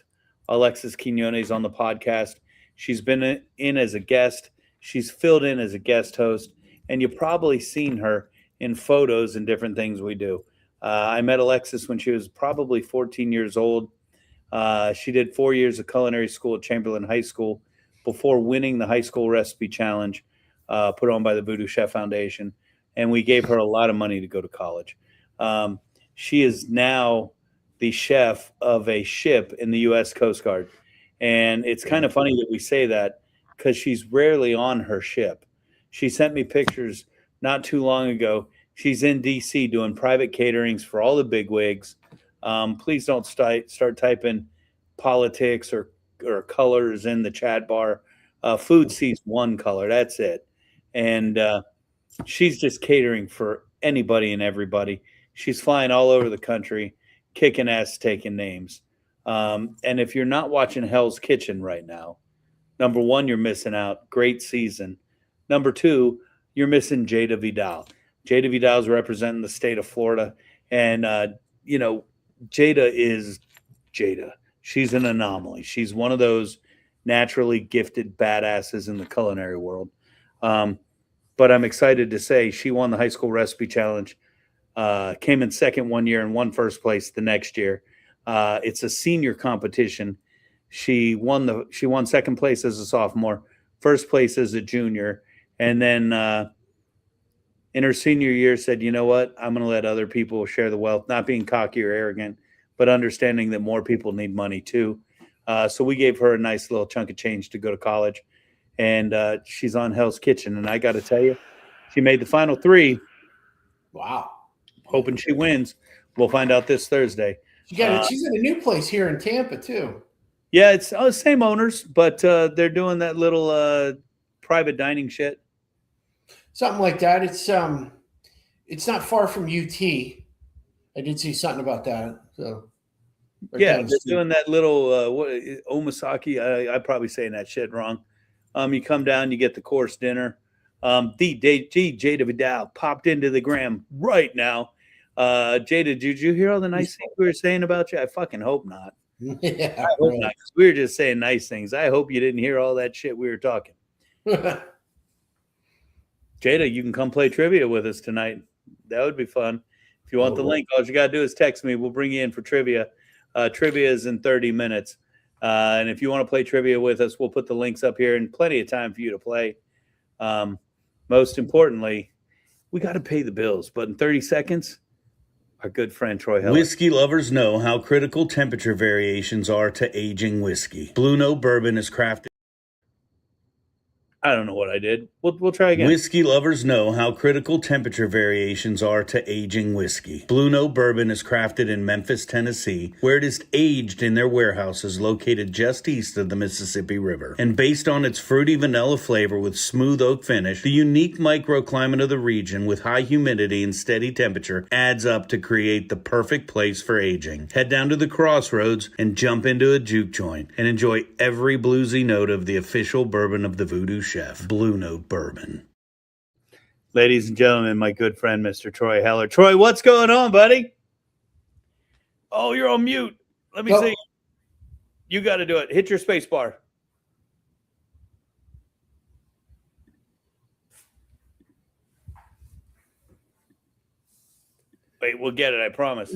Alexis Quinones on the podcast, she's been in as a guest. She's filled in as a guest host, and you've probably seen her in photos and different things we do. I met Alexis when she was probably 14 years old. She did 4 years of culinary school at Chamberlain High School before winning the high school recipe challenge put on by the VooDoo Chef Foundation. And we gave her a lot of money to go to college. She is now the chef of a ship in the U.S. Coast Guard. And it's kind of funny that we say that because she's rarely on her ship. She sent me pictures not too long ago. She's in D.C. doing private caterings for all the bigwigs. Please don't start typing politics or colors in the chat bar. Food sees one color. That's it. And she's just catering for anybody and everybody. She's flying all over the country, kicking ass, taking names. And if you're not watching Hell's Kitchen right now, number one, you're missing out. Great season. Number two, you're missing Jada Vidal. Jada Vidal is representing the state of Florida. And, Jada is Jada. She's an anomaly. She's one of those naturally gifted badasses in the culinary world. But I'm excited to say she won the high school recipe challenge, came in second one year and won first place the next year. It's a senior competition. She won second place as a sophomore, first place as a junior, and then in her senior year said, you know what, I'm going to let other people share the wealth, not being cocky or arrogant, but understanding that more people need money too. So we gave her a nice little chunk of change to go to college, and she's on Hell's Kitchen. And I got to tell you, she made the final 3. Wow. Hoping she wins. We'll find out this Thursday. She's in a new place here in Tampa too. Yeah, it's same owners, but they're doing that little private dining shit. Something like that. It's not far from UT. I did see something about that. So Or Yeah, down the they're street? doing that little omasaki. I probably saying that shit wrong. You come down, you get the course dinner. Jada Vidal popped into the gram right now. Jada, did you hear all the nice things we were saying about you? I fucking hope not. Yeah, I hope not. 'Cause we were just saying nice things. I hope you didn't hear all that shit we were talking. right. Jada, you can come play trivia with us tonight. That would be fun. If you want the link, all you got to do is text me. We'll bring you in for trivia. Trivia is in 30 minutes. And if you want to play trivia with us, we'll put the links up here and plenty of time for you to play. Most importantly, we got to pay the bills. But in 30 seconds, our good friend Troy Heller. Whiskey lovers know how critical temperature variations are to aging whiskey. Blue Note Bourbon is crafted. I don't know what I did. We'll try again. Whiskey lovers know how critical temperature variations are to aging whiskey. Blue Note Bourbon is crafted in Memphis, Tennessee, where it is aged in their warehouses located just east of the Mississippi River. And based on its fruity vanilla flavor with smooth oak finish, the unique microclimate of the region with high humidity and steady temperature adds up to create the perfect place for aging. Head down to the Crossroads and jump into a juke joint and enjoy every bluesy note of the official bourbon of the VooDoo Chef, Blue Note Bourbon. Ladies and gentlemen, my good friend, Mr. Troy Heller. Troy, what's going on, buddy? Oh, you're on mute. Let me see. You got to do it. Hit your space bar. Wait, we'll get it, I promise.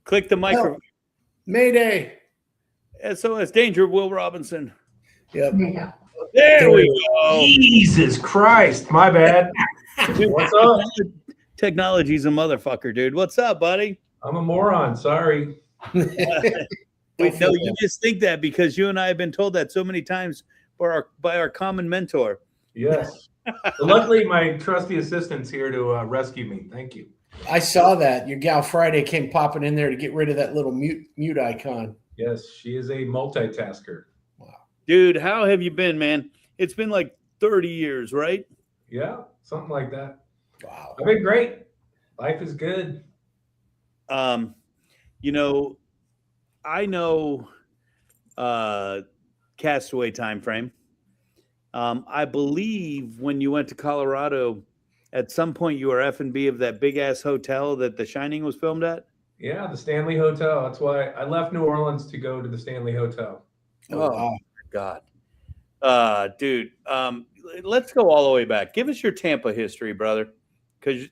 Click the microphone. Oh, Mayday. SOS Danger, Will Robinson. Yep. There we go. Jesus Christ, my bad. Dude, what's up? Technology's a motherfucker, dude. What's up, buddy? I'm a moron. Sorry. Wait, no, you just think that because you and I have been told that so many times by our common mentor. Yes. But luckily, my trusty assistant's here to rescue me. Thank you. I saw that. Your gal Friday came popping in there to get rid of that little mute icon. Yes, she is a multitasker. Wow. Dude, how have you been, man? It's been like 30 years, right? Yeah, something like that. Wow. I've been great. Life is good. You know, I know Castaway time frame. I believe when you went to Colorado, at some point you were F&B of that big-ass hotel that The Shining was filmed at? Yeah, the Stanley Hotel. That's why I left New Orleans to go to the Stanley Hotel. Oh, wow. My God. Dude, let's go all the way back. Give us your Tampa history, brother, because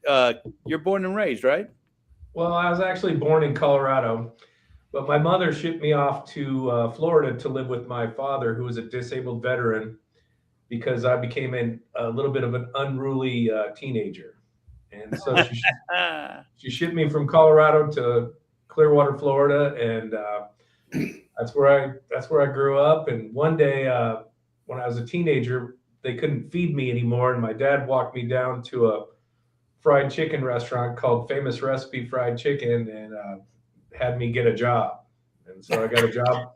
you're born and raised, right? Well, I was actually born in Colorado, but my mother shipped me off to Florida to live with my father, who was a disabled veteran, because I became a little bit of an unruly teenager. And so she shipped me from Colorado to Clearwater, Florida, and that's where I grew up. And one day, when I was a teenager, they couldn't feed me anymore, and my dad walked me down to a fried chicken restaurant called Famous Recipe Fried Chicken, and had me get a job. And so I got a job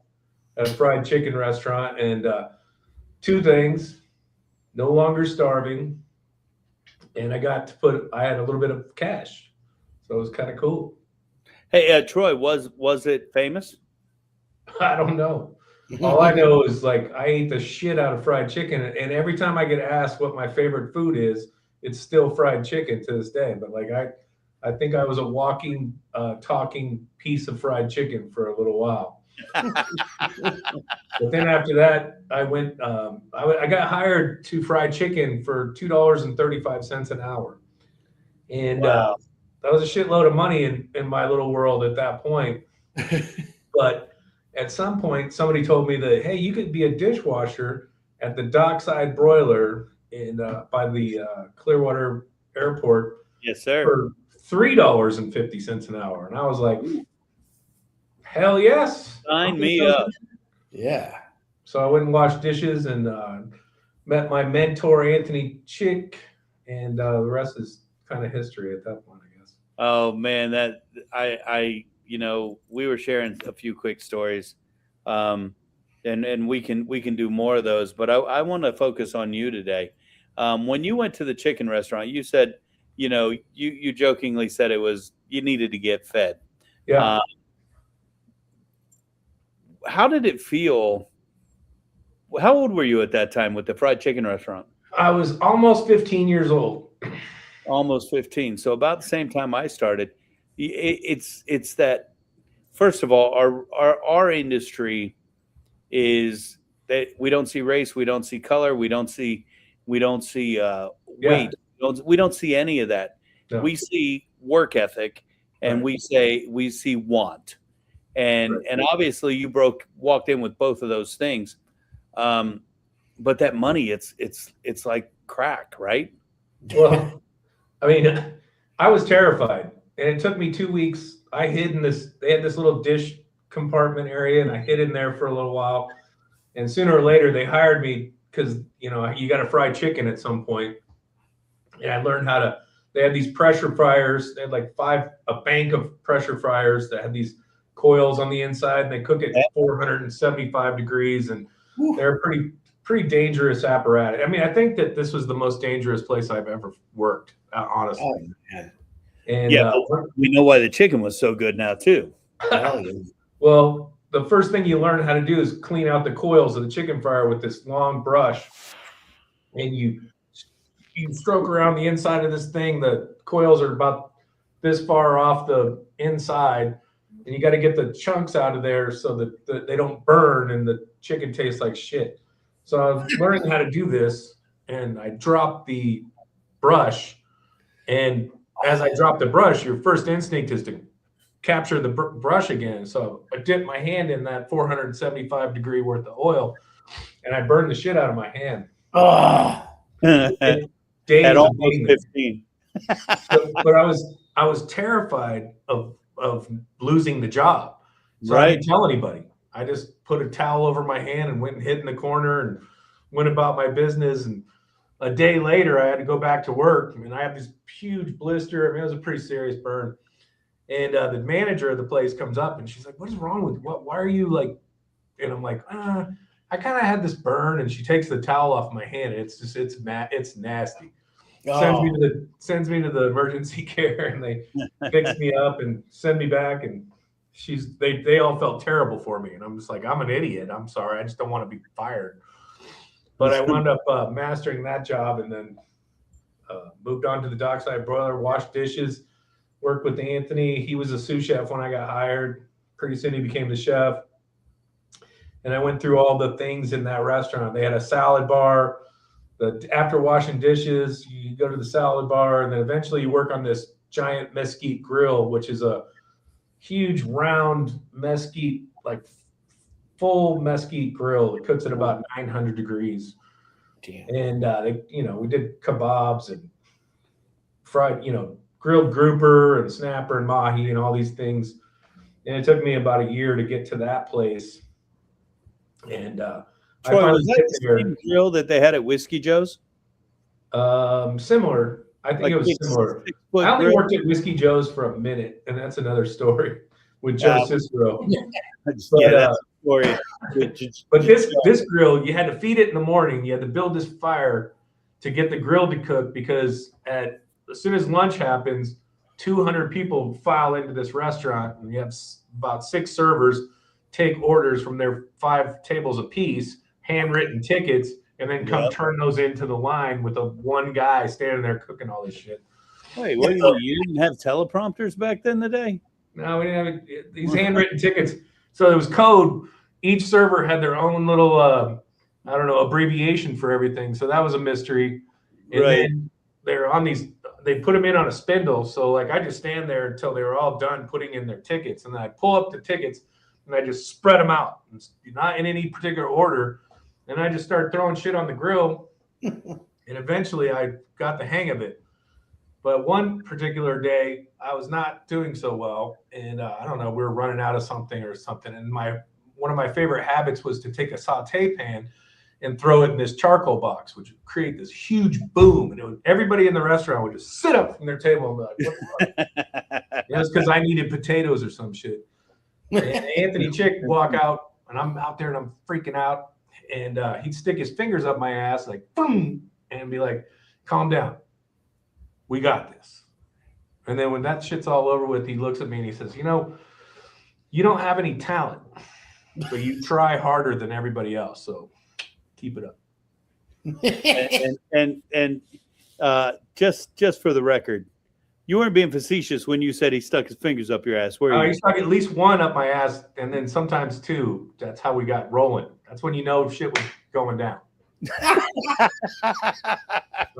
at a fried chicken restaurant, and two things: no longer starving. And I had a little bit of cash. So it was kind of cool. Hey, Troy, was it famous? I don't know. All I know is, like, I ate the shit out of fried chicken. And every time I get asked what my favorite food is, it's still fried chicken to this day. But, like, I think I was a walking, talking piece of fried chicken for a little while. But then after that, I went. I got hired to fry chicken for $2.35 an hour, and wow. That was a shitload of money in my little world at that point. But at some point, somebody told me that, hey, you could be a dishwasher at the Dockside Broiler by the Clearwater Airport. Yes, sir. For $3.50 an hour, and I was like, hell yes. Sign me up. Yeah. So I went and washed dishes and met my mentor, Anthony Chick, and the rest is kind of history at that point, I guess. Oh man, that I we were sharing a few quick stories, and we can do more of those. But I want to focus on you today. When you went to the chicken restaurant, you said, you jokingly said it was you needed to get fed. Yeah. How did it feel? How old were you at that time with the fried chicken restaurant? I was almost 15 years old. Almost 15. So about the same time I started. It's that, first of all, our industry is that we don't see race, we don't see color, we don't see weight, we don't see any of that. No. We see work ethic, and we see want, and obviously you walked in with both of those things, but that money, it's like crack, right? Well, I mean, I was terrified, and it took me 2 weeks. I hid in this. They had this little dish compartment area, and I hid in there for a little while. And sooner or later, they hired me because you got to fry chicken at some point. And I learned how to. They had these pressure fryers. They had like a bank of pressure fryers that had these coils on the inside, and they cook at 475 degrees, and they're pretty dangerous apparatus. I mean, I think that this was the most dangerous place I've ever worked, honestly. Oh, man. And we know why the chicken was so good now too. Well, the first thing you learn how to do is clean out the coils of the chicken fryer with this long brush, and you stroke around the inside of this thing. The coils are about this far off the inside, and you got to get the chunks out of there so that they don't burn and the chicken tastes like shit. So I was learning how to do this, and I dropped the brush. And as I dropped the brush, your first instinct is to capture the brush again. So I dipped my hand in that 475 degree worth of oil, and I burned the shit out of my hand. At almost 15. But I was terrified of losing the job. So I didn't tell anybody. I just put a towel over my hand and went and hid in the corner and went about my business. And a day later, I had to go back to work. I mean, I have this huge blister. I mean, it was a pretty serious burn. And the manager of the place comes up, and she's like, "What is wrong with you? Why are you like?" And I'm like, I kind of had this burn. And she takes the towel off my hand. And it's nasty. Sends me to the emergency care, and they fix me up and send me back. And they all felt terrible for me, and I'm just like, I'm an idiot. I'm sorry. I just don't want to be fired. But I wound up mastering that job, and then moved on to the dockside broiler, washed dishes, worked with Anthony. He was a sous chef when I got hired. Pretty soon he became the chef. And I went through all the things in that restaurant. They had a salad bar. After washing dishes, you go to the salad bar, and then eventually you work on this giant mesquite grill, which is a huge round mesquite, like full mesquite grill that cooks at about 900 degrees. Damn. And we did kebabs and fried, grilled grouper and snapper and mahi and all these things. And it took me about a year to get to that place. And Troy, was that the same grill that they had at Whiskey Joe's? Similar. I think it was similar. I only worked at Whiskey Joe's for a minute, and that's another story with Joe Cicero. That's a story. But this grill, you had to feed it in the morning. You had to build this fire to get the grill to cook, because as soon as lunch happens, 200 people file into this restaurant, and you have about 6 servers take orders from their 5 tables apiece, handwritten tickets, and then come turn those into the line with one guy standing there cooking all this shit. Wait, you didn't have teleprompters back then today? No, we didn't have these handwritten tickets. So there was code. Each server had their own little, abbreviation for everything. So that was a mystery. And then they're on these, they put them in on a spindle. So like I just stand there until they were all done putting in their tickets. And then I pull up the tickets and I just spread them out, not in any particular order. And I just started throwing shit on the grill. And eventually I got the hang of it. But one particular day, I was not doing so well. And I don't know, we were running out of something. And one of my favorite habits was to take a saute pan and throw it in this charcoal box, which would create this huge boom. And everybody in the restaurant would just sit up from their table and be like, what the fuck? It was because I needed potatoes or some shit. And Anthony Chick walk out, and I'm out there and I'm freaking out. And he'd stick his fingers up my ass like, boom, and be like, calm down. We got this. And then when that shit's all over with, he looks at me and he says, you know, you don't have any talent, but you try harder than everybody else. So keep it up. And just for the record, you weren't being facetious when you said he stuck his fingers up your ass. Where He stuck at least one up my ass, and then sometimes two. That's how we got rolling. That's when you know shit was going down. And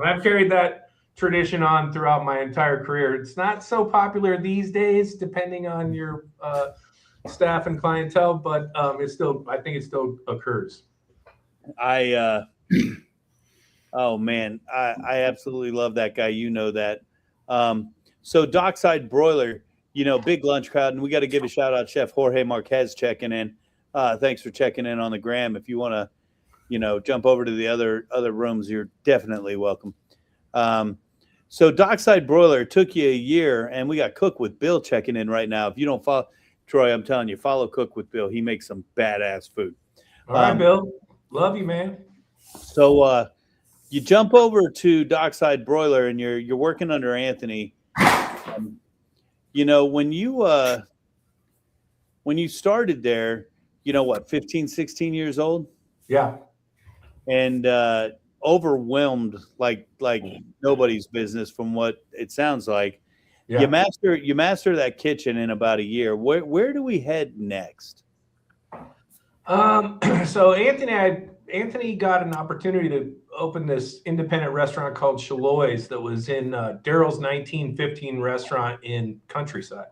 I've carried that tradition on throughout my entire career. It's not so popular these days, depending on your staff and clientele, but I think it still occurs. Oh man, I absolutely love that guy. You know that. So Dockside Broiler, big lunch crowd, and we got to give a shout out Chef Jorge Marquez checking in. Thanks for checking in on the gram. If you want to, jump over to the other rooms, you're definitely welcome. So Dockside Broiler, took you a year, and we got Cook with Bill checking in right now. If you don't follow Troy, I'm telling you, follow Cook with Bill. He makes some badass food. All right, Bill. Love you, man. So you jump over to Dockside Broiler, and you're working under Anthony. When you started there, 15, 16 years old? Yeah. And overwhelmed like nobody's business from what it sounds like. Yeah. You master that kitchen in about a year. Where do we head next? So Anthony got an opportunity to open this independent restaurant called Shaloy's that was in Daryl's 1915 restaurant in Countryside.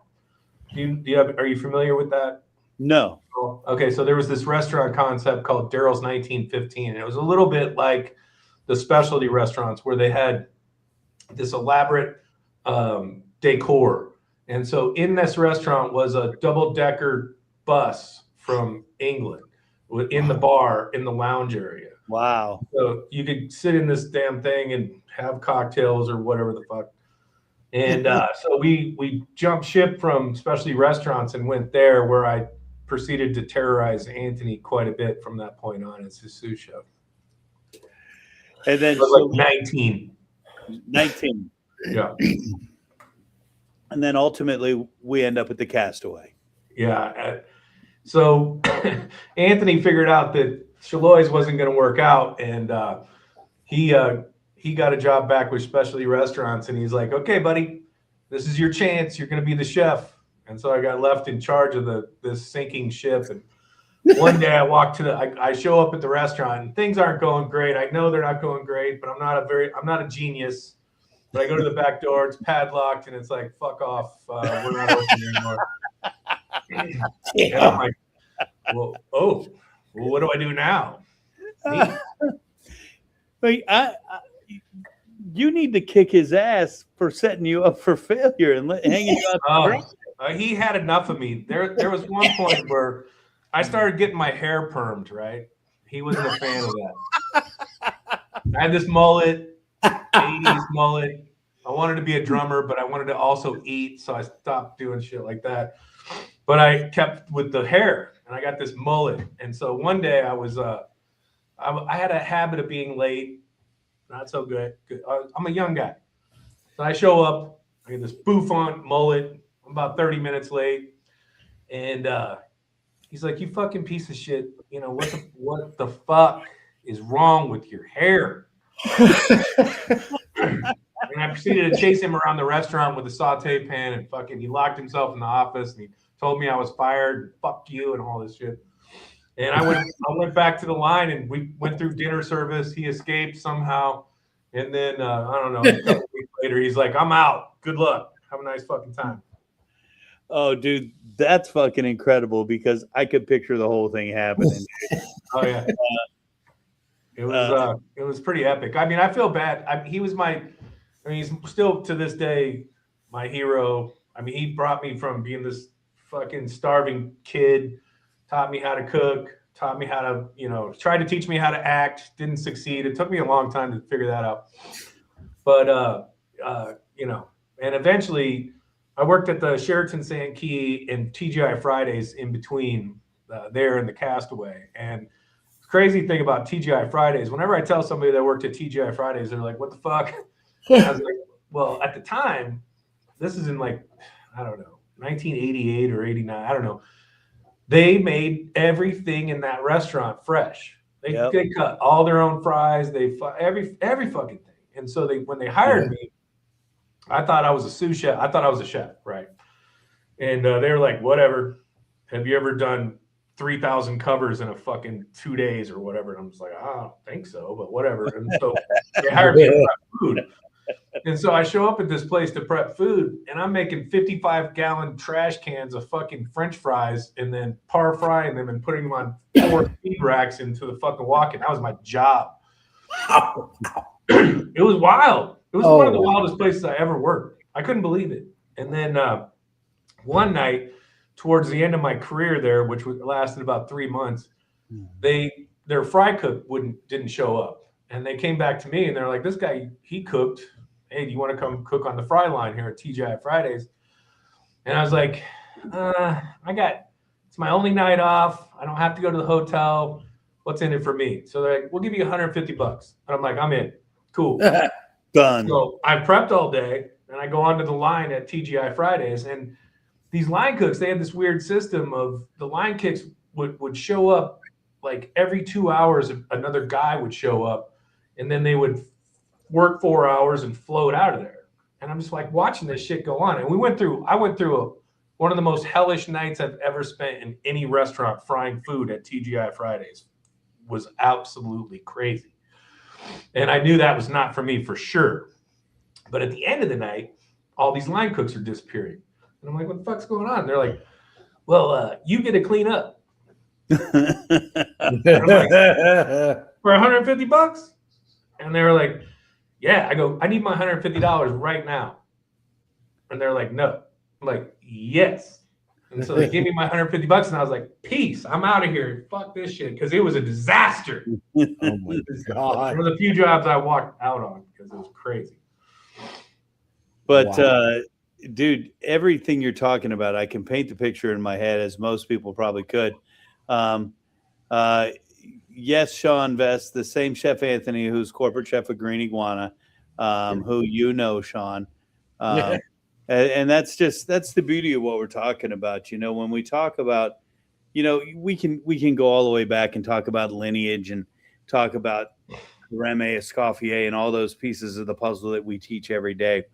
Are you familiar with that? No. Okay, so there was this restaurant concept called Daryl's 1915, and it was a little bit like the specialty restaurants where they had this elaborate decor. And so in this restaurant was a double-decker bus from England in the bar, in the lounge area. Wow. So you could sit in this damn thing and have cocktails or whatever the fuck. And so we jumped ship from specialty restaurants and went there, where I proceeded to terrorize Anthony quite a bit from that point on as his sous chef. And then like 19. Yeah. And then ultimately we end up at the Castaway. Yeah. So Anthony figured out that Shaloy's wasn't going to work out, and he got a job back with specialty restaurants, and he's like, okay, buddy, this is your chance. You're going to be the chef. And so I got left in charge of this sinking ship. And one day I show up at the restaurant, and things aren't going great. I know they're not going great, but I'm not a genius. But I go to the back door, it's padlocked, and it's like, fuck off. We're not open anymore. And I'm like, well, what do I do now? Wait, you need to kick his ass for setting you up for failure and hanging you out. He had enough of me. There was one point where I started getting my hair permed, right? He wasn't a fan of that. I had this mullet, 80s mullet. I wanted to be a drummer, but I wanted to also eat, so I stopped doing shit like that. But I kept with the hair, and I got this mullet. And so one day I was I had a habit of being late. Not so good. I'm a young guy. So I show up, I get this bouffant mullet. I'm about 30 minutes late. And he's like, you fucking piece of shit. What the fuck is wrong with your hair? And I proceeded to chase him around the restaurant with a saute pan, and fucking he locked himself in the office, and he told me I was fired, and fuck you, and all this shit. And I went back to the line, and we went through dinner service. He escaped somehow. And then, I don't know, a couple weeks later, he's like, I'm out. Good luck. Have a nice fucking time. Oh, dude, that's fucking incredible, because I could picture the whole thing happening. Oh, yeah. It was pretty epic. I mean, I feel bad. He's still to this day my hero. I mean, he brought me from being this fucking starving kid, taught me how to cook, taught me how to, tried to teach me how to act, didn't succeed. It took me a long time to figure that out. But, and eventually I worked at the Sheraton Sand Key and TGI Fridays in between there and the Castaway. And the crazy thing about TGI Fridays, whenever I tell somebody that worked at TGI Fridays, they're like, what the fuck? I was like, well, at the time, this is in like, I don't know, 1988 or 89. I don't know. They made everything in that restaurant fresh. They cut all their own fries. Every fucking thing. And so when they hired me, I thought I was a sous chef. I thought I was a chef, right? And they were like, whatever. Have you ever done 3,000 covers in a fucking 2 days or whatever? And I'm just like, I don't think so, but whatever. And so they hired me to prep food. And so I show up at this place to prep food, and I'm making 55-gallon trash cans of fucking French fries and then par frying them and putting them on 4 feed racks into the fucking walk-in. That was my job. It was wild. It was one of the wildest places I ever worked. I couldn't believe it. And then one night, towards the end of my career there, which lasted about 3 months, their fry cook didn't show up. And they came back to me and they're like, this guy, he cooked. Hey, do you want to come cook on the fry line here at TGI Fridays? And I was like, it's my only night off. I don't have to go to the hotel. What's in it for me? So they're like, we'll give you $150. And I'm like, I'm in. Cool. Done. So I prepped all day and I go onto the line at TGI Fridays. And these line cooks, they had this weird system of the line cooks would show up like every 2 hours, another guy would show up, and then they would work 4 hours and float out of there. And I'm just like watching this shit go on. And I went through one of the most hellish nights I've ever spent in any restaurant frying food at TGI Fridays. It was absolutely crazy. And I knew that was not for me for sure. But at the end of the night, all these line cooks are disappearing. And I'm like, what the fuck's going on? They're like, well, you get to clean up. And I'm like, for $150? And they were like, yeah. I go, I need my $150 right now. And they're like, no. I'm like, yes. And so they gave me my $150, and I was like, peace, I'm out of here. Fuck this shit. Because it was a disaster. Oh my God. One of the few jobs I walked out on because it was crazy. But dude, everything you're talking about, I can paint the picture in my head, as most people probably could. Yes, Sean Vest, the same Chef Anthony, who's corporate chef of Green Iguana, who you know, Sean. And that's the beauty of what we're talking about. You know, when we talk about, you know, we can go all the way back and talk about lineage and talk about Reme Escoffier and all those pieces of the puzzle that we teach every day.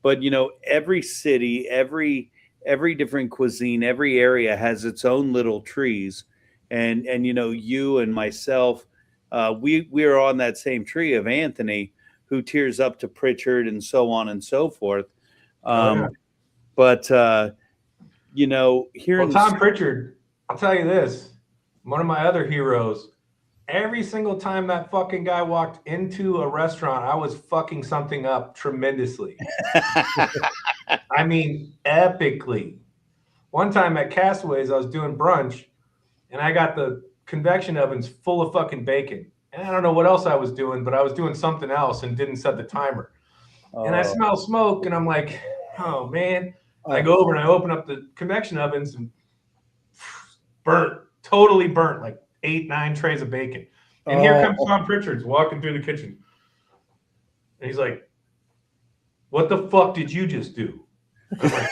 But, you know, every city, every different cuisine, every area has its own little trees. And you know, you and myself, we are on that same tree of Anthony, who tears up to Pritchard and so on and so forth. But, you know, Tom Pritchard, I'll tell you this, one of my other heroes, every single time that fucking guy walked into a restaurant, I was fucking something up tremendously. I mean, epically. One time at Castaways, I was doing brunch, and I got the convection ovens full of fucking bacon. And I don't know what else I was doing, but I was doing something else and didn't set the timer. And I smell smoke, and I'm like, oh, man. I go over and I open up the convection ovens, and totally burnt, like 8-9 trays of bacon. And here comes Tom Pritchard's walking through the kitchen. And he's like, what the fuck did you just do? I'm like,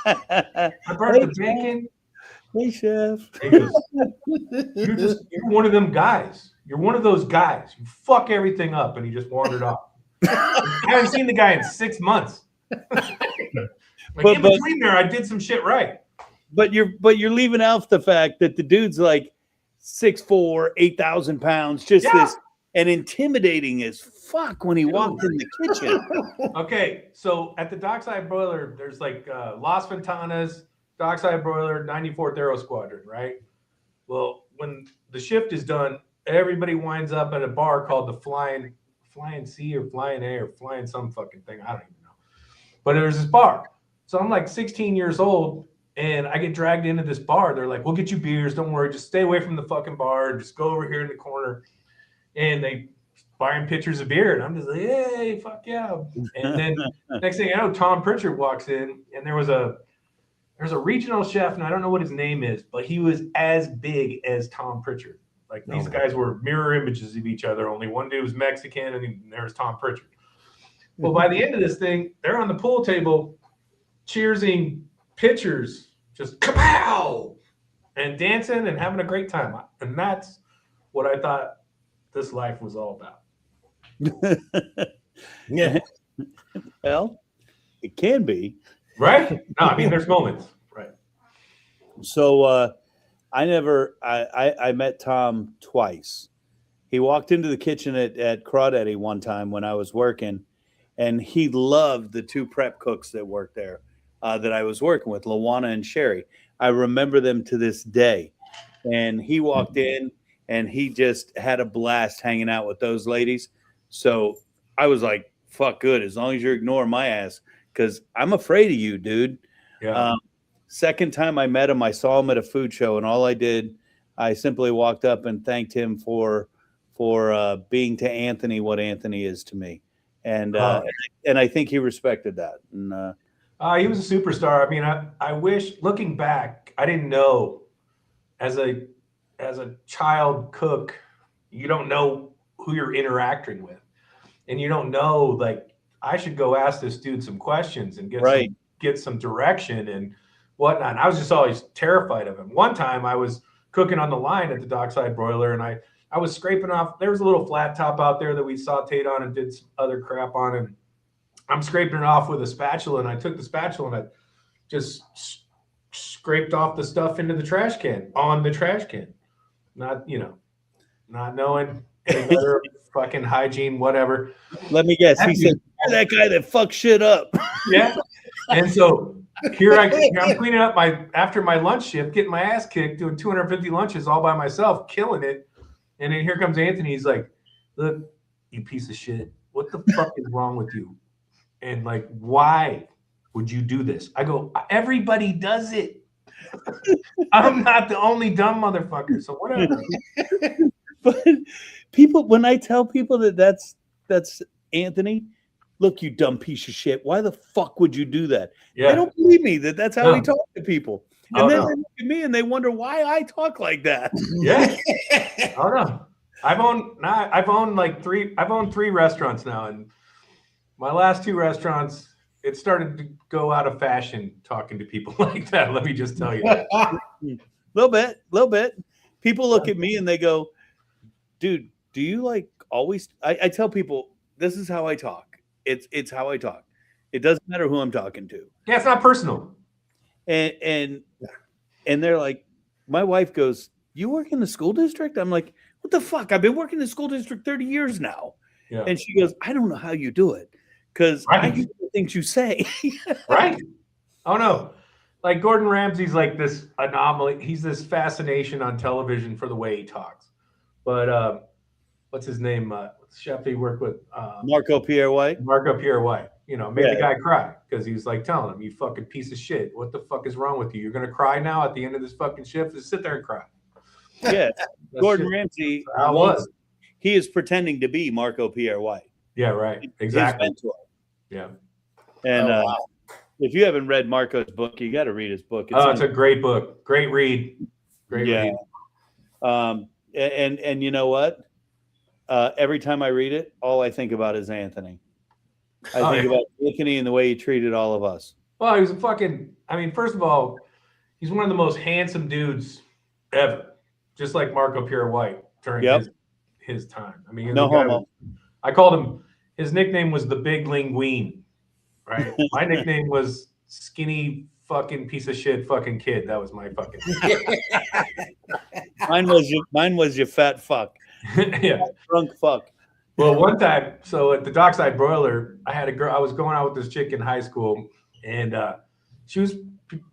I burnt the bacon. Hey, chef. He goes, you're one of them guys. You're one of those guys. You fuck everything up. And he just wandered off. I haven't seen the guy in 6 months. In between there, I did some shit right. But you're leaving out the fact that the dude's like 6'4", 8,000 pounds, this, and intimidating as fuck when he walked in the kitchen. Okay, so at the Dockside Broiler, there's like Las Ventanas, Dockside Broiler, 94th Aero Squadron, right? Well, when the shift is done, everybody winds up at a bar called the Flying C or Flying A or Flying some fucking thing. I don't even know. But there's this bar. So I'm like 16 years old, and I get dragged into this bar. They're like, we'll get you beers. Don't worry. Just stay away from the fucking bar. Just go over here in the corner. And they buying pitchers of beer. And I'm just like, hey, fuck yeah. And then next thing I know, Tom Pritchard walks in, and there's a regional chef, and I don't know what his name is, but he was as big as Tom Pritchard. Like these guys were mirror images of each other. Only one dude was Mexican, and there's Tom Pritchard. Well, by the end of this thing, they're on the pool table cheersing pitchers, just kapow, and dancing and having a great time. And that's what I thought this life was all about. Yeah. Well, it can be. Right? No, I mean, there's moments. Right. So I met Tom twice. He walked into the kitchen at Crawdaddy one time when I was working, and he loved the two prep cooks that worked there that I was working with, Lawana and Sherry. I remember them to this day. And he walked in, and he just had a blast hanging out with those ladies. So I was like, fuck good, as long as you're ignoring my ass, because I'm afraid of you, dude. Yeah. Second time I met him, I saw him at a food show, and all I did, I simply walked up and thanked him for being to Anthony what Anthony is to me. And I think he respected that. And he was a superstar. I mean, I wish, looking back, I didn't know as a child cook, you don't know who you're interacting with, and you don't know, like, I should go ask this dude some questions and get some direction and whatnot. And I was just always terrified of him. One time I was cooking on the line at the dockside broiler, and I was scraping off. There was a little flat top out there that we sauteed on and did some other crap on, and I'm scraping it off with a spatula, and I took the spatula and I just scraped off the stuff into the trash can, on the trash can. Not knowing any better fucking hygiene, whatever. let me guess, he said, "You're that guy that fucks shit up." Yeah. And so here I'm cleaning up after my lunch shift, getting my ass kicked, doing 250 lunches all by myself, killing it. And then here comes Anthony. He's like, "Look, you piece of shit. What the fuck is wrong with you? And like, why would you do this?" I go, "Everybody does it. I'm not the only dumb motherfucker. So whatever." But people, when I tell people that's Anthony, look, you dumb piece of shit. Why the fuck would you do that? Yeah. They don't believe me that that's how he talks to people. And Oh, then no. they look at me and they wonder why I talk like that. Yeah. Oh no. I've owned three restaurants now, and my last two restaurants, it started to go out of fashion talking to people like that. Let me just tell you that. Little bit. People look at me and they go, "Dude, do you like always?" I tell people, this is how I talk. It's how I talk. It doesn't matter who I'm talking to. Yeah, it's not personal. And they're like, my wife goes, "You work in the school district?" I'm like, "What the fuck? I've been working in the school district 30 years now." Yeah. And she goes, "I don't know how you do it, because I do the things you say." Right. Oh no. Like Gordon Ramsay's like this anomaly. He's this fascination on television for the way he talks. But what's his name? Chef he worked with Marco Pierre White. Marco Pierre White. Made the guy cry because he was like telling him, "You fucking piece of shit. What the fuck is wrong with you? You're gonna cry now at the end of this fucking shift? Just sit there and cry." Yeah. Gordon shit. Ramsay. How it was. He is pretending to be Marco Pierre White. Yeah, right. His Exactly. mentor. Yeah. And if you haven't read Marco's book, you got to read his book. It's a great book. Great read. Great read. And you know what? Every time I read it, all I think about is Anthony. I think about Anthony and the way he treated all of us. Well, he was first of all, he's one of the most handsome dudes ever. Just like Marco Pierre White during his time. I mean, no homo. I called him, his nickname was the Big Linguine, right? My nickname was Skinny fucking piece of shit fucking kid. That was my fucking Mine was your fat fuck. Yeah. Drunk fuck. Well, one time, so at the Dockside Broiler, I had a girl, I was going out with this chick in high school, and she was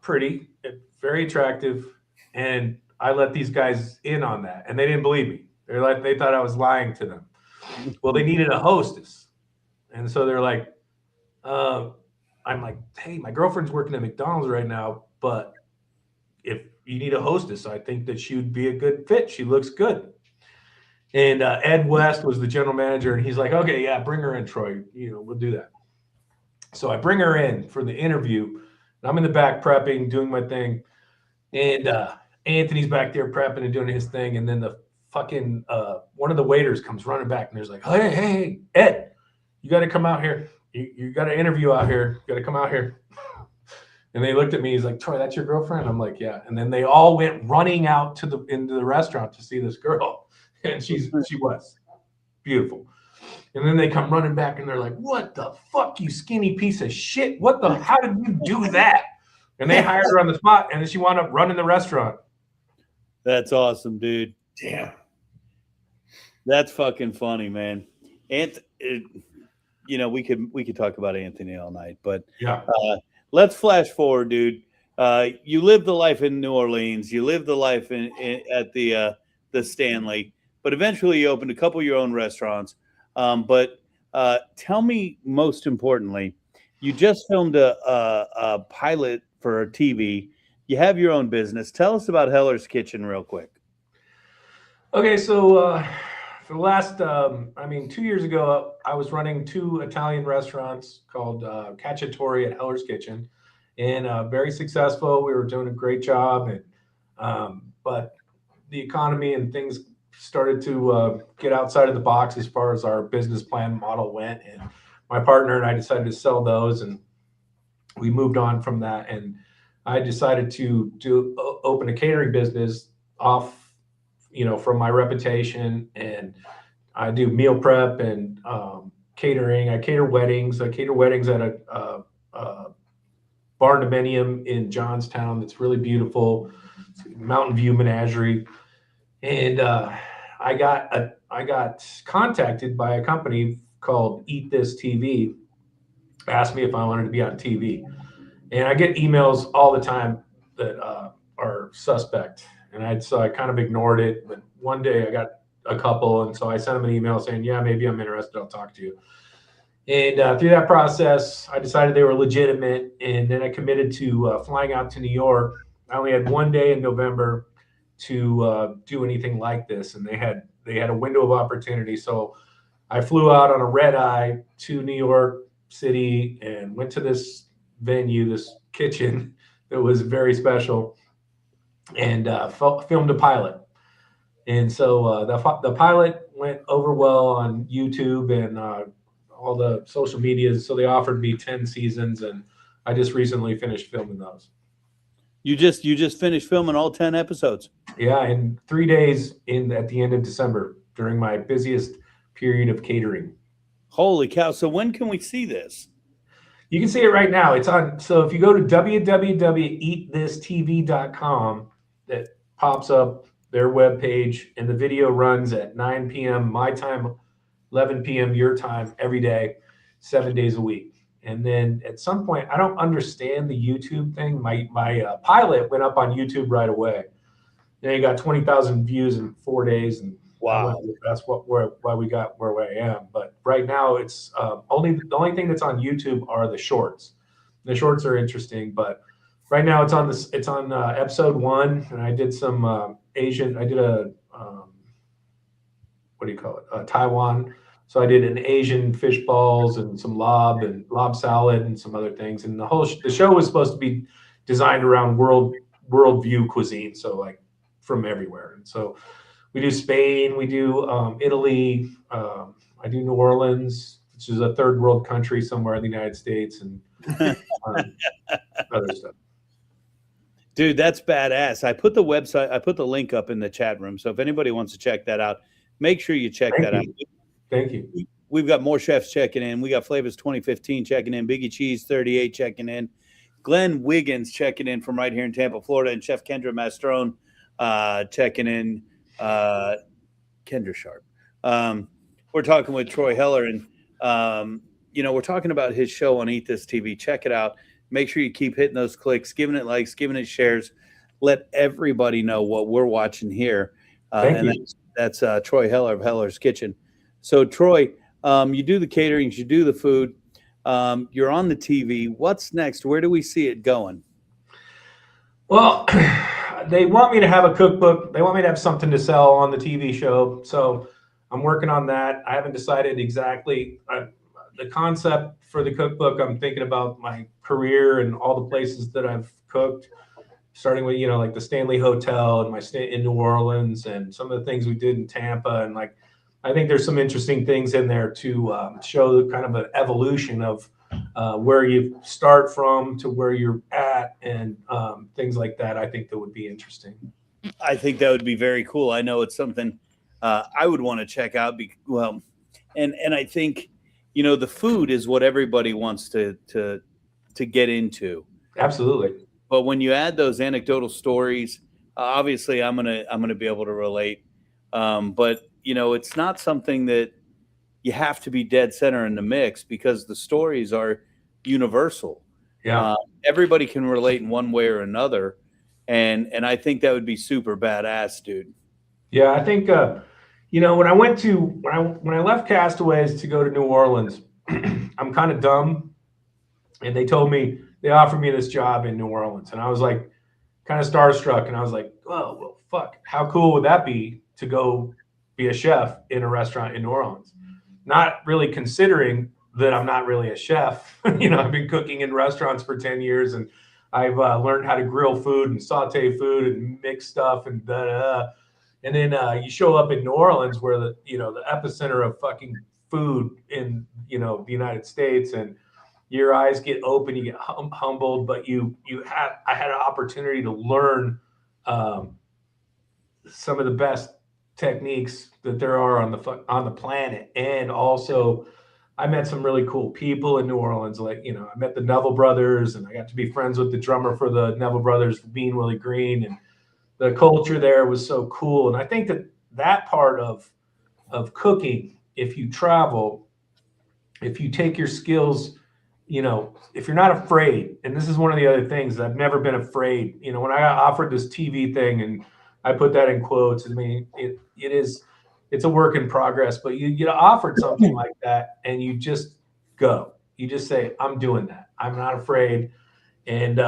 pretty, very attractive, and I let these guys in on that, and they didn't believe me. They thought I was lying to them. Well, they needed a hostess, and so they're like, I'm like, "Hey, my girlfriend's working at McDonald's right now, but if you need a hostess, I think that she would be a good fit. She looks good." And Ed West was the general manager, and he's like, "Okay, yeah, bring her in, Troy. We'll do that." So I bring her in for the interview. And I'm in the back prepping, doing my thing, and Anthony's back there prepping and doing his thing. And then the fucking one of the waiters comes running back, and there's like, "Hey, Ed, you got to come out here. You got an interview out here. You got to come out here." And they looked at me. He's like, Troy, that's your girlfriend? I'm like, yeah. And then they all went running out into the restaurant to see this girl, and she was beautiful. And then they come running back, and they're like, "What the fuck, you skinny piece of shit? How did you do that?" And they hired her on the spot, and then she wound up running the restaurant. That's awesome, dude. Damn. That's fucking funny, man. You know, we could talk about Anthony all night, but Yeah. Let's flash forward, dude. You lived the life in New Orleans. You lived the life at the Stanley, but eventually you opened a couple of your own restaurants. But tell me, most importantly, you just filmed a pilot for TV. You have your own business. Tell us about Heller's Kitchen real quick. Okay, so for the last, 2 years ago, I was running 2 Italian restaurants called Cacciatore at Heller's Kitchen, and very successful. We were doing a great job, and but the economy and things started to get outside of the box as far as our business plan model went, and my partner and I decided to sell those, and we moved on from that. And I decided to open a catering business off, from my reputation, and I do meal prep and catering. I cater weddings. I cater weddings at a bar dominium in Johnstown. That's really beautiful, Mountain View Menagerie. And I got contacted by a company called Eat This TV, asked me if I wanted to be on TV. And I get emails all the time that are suspect. And so I kind of ignored it. But one day I got a couple. And so I sent them an email saying, yeah, maybe I'm interested. I'll talk to you. And through that process, I decided they were legitimate. And then I committed to flying out to New York. I only had one day in November to do anything like this, and they had a window of opportunity. So I flew out on a red eye to New York City and went to this venue, this kitchen that was very special, and filmed a pilot. And so the pilot went over well on YouTube and all the social medias. So they offered me 10 seasons, and I just recently finished filming those. You just finished filming all 10 episodes. Yeah, in 3 days at the end of December during my busiest period of catering. Holy cow. So when can we see this? You can see it right now. It's on. So if you go to www.eatthisTV.com, that pops up their webpage, and the video runs at 9 p.m. my time, 11 p.m. your time every day, 7 days a week. And then at some point, I don't understand the YouTube thing. My pilot went up on YouTube right away. Then he got 20,000 views in 4 days, and wow, that's why we got where I am. But right now, it's the only thing that's on YouTube are the shorts. The shorts are interesting, but right now it's on episode 1, and I did some Asian. I did a what do you call it? Taiwan. So I did an Asian fish balls and some lob salad and some other things. And the show was supposed to be designed around worldview cuisine. So like from everywhere. And so we do Spain, we do Italy, I do New Orleans, which is a third world country somewhere in the United States, and other stuff. Dude, that's badass. I put the link up in the chat room. So if anybody wants to check that out, make sure you check that out. Thank you. We've got more chefs checking in. We got Flavors 2015 checking in. Biggie Cheese 38 checking in. Glenn Wiggins checking in from right here in Tampa, Florida. And Chef Kendra Mastrone checking in. Kendra Sharp. We're talking with Troy Heller. And, we're talking about his show on Eat This TV. Check it out. Make sure you keep hitting those clicks, giving it likes, giving it shares. Let everybody know what we're watching here. Thank you. That's Troy Heller of Heller's Kitchen. So, Troy, you do the caterings, you do the food, you're on the TV. What's next? Where do we see it going? Well, they want me to have a cookbook. They want me to have something to sell on the TV show. So I'm working on that. I haven't decided exactly the concept for the cookbook. I'm thinking about my career and all the places that I've cooked, starting with, like the Stanley Hotel and my stay in New Orleans and some of the things we did in Tampa. And I think there's some interesting things in there to show kind of an evolution of where you start from to where you're at, and things like that. I think that would be interesting. I think that would be very cool. I know it's something I would want to check out. And I think, the food is what everybody wants to get into. Absolutely. But when you add those anecdotal stories, obviously I'm gonna be able to relate. But it's not something that you have to be dead center in the mix, because the stories are universal. Yeah. Everybody can relate in one way or another, and I think that would be super badass, dude. Yeah, I think when I left Castaways to go to New Orleans, I'm kind of dumb, and they offered me this job in New Orleans, and I was like kind of starstruck, and I was like, oh well, fuck, how cool would that be to go be a chef in a restaurant in New Orleans? Not really considering that I'm not really a chef. I've been cooking in restaurants for 10 years, and I've learned how to grill food and saute food and mix stuff and da-da-da. And then you show up in New Orleans, where the epicenter of fucking food in the United States, and your eyes get open, you get humbled, but I had an opportunity to learn some of the best techniques that there are on the planet, and also I met some really cool people in New Orleans. Like I met the Neville brothers, and I got to be friends with the drummer for the Neville brothers, Bean Willie Green, and the culture there was so cool. And I think that part of cooking, if you travel, if you take your skills, if you're not afraid, and this is one of the other things, I've never been afraid. When I got offered this TV thing, and I put that in quotes, I mean, it's a work in progress, but you get offered something like that, and you just go. You just say, I'm doing that. I'm not afraid. And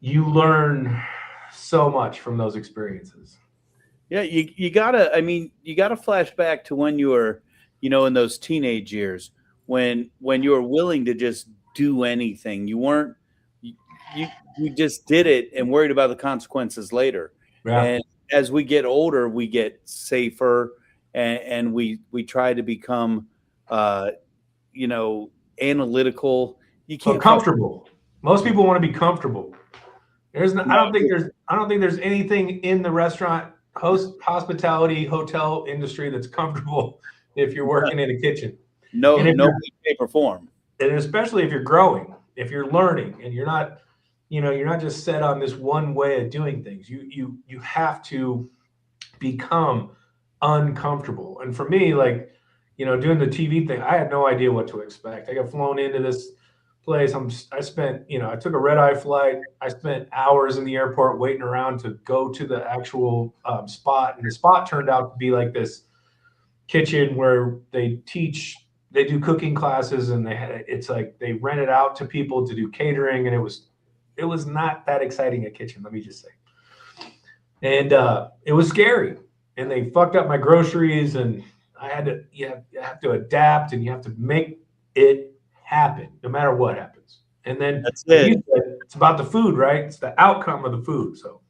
you learn so much from those experiences. Yeah, you gotta flash back to when you were, in those teenage years, when you were willing to just do anything. You weren't, you just did it and worried about the consequences later. Yeah. And as we get older, we get safer, and we try to become, analytical. You can't comfortable. Most people want to be comfortable. I don't think there's anything in the restaurant, hospitality, hotel industry that's comfortable if you're working in a kitchen. No way, shape, or form. And especially if you're growing, if you're learning, and you're not just set on this one way of doing things. You have to become uncomfortable. And for me, like, doing the TV thing, I had no idea what to expect. I got flown into this place. I took a red-eye flight. I spent hours in the airport waiting around to go to the actual spot. And the spot turned out to be like this kitchen where they do cooking classes, and they rent it out to people to do catering. And it was not that exciting a kitchen, let me just say. And it was scary. And they fucked up my groceries, and you have to adapt, and you have to make it happen no matter what happens. And then that's it. It's about the food, right? It's the outcome of the food. So,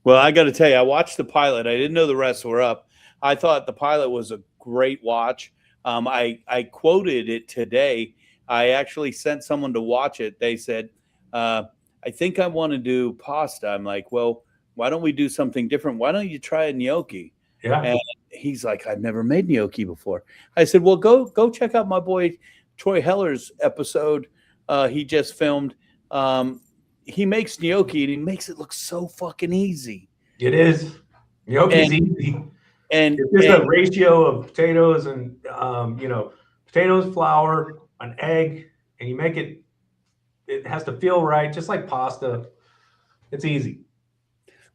well, I got to tell you, I watched the pilot. I didn't know the rest were up. I thought the pilot was a great watch. I quoted it today. I actually sent someone to watch it. They said, I think I want to do pasta. I'm like, well, why don't we do something different? Why don't you try a gnocchi? Yeah. And he's like, I've never made gnocchi before. I said, well, go check out my boy Troy Heller's episode. He just filmed. He makes gnocchi, and he makes it look so fucking easy. It is. Gnocchi's easy. And it's just a ratio of potatoes and potatoes, flour, an egg, and you make it. It has to feel right, just like pasta. It's easy.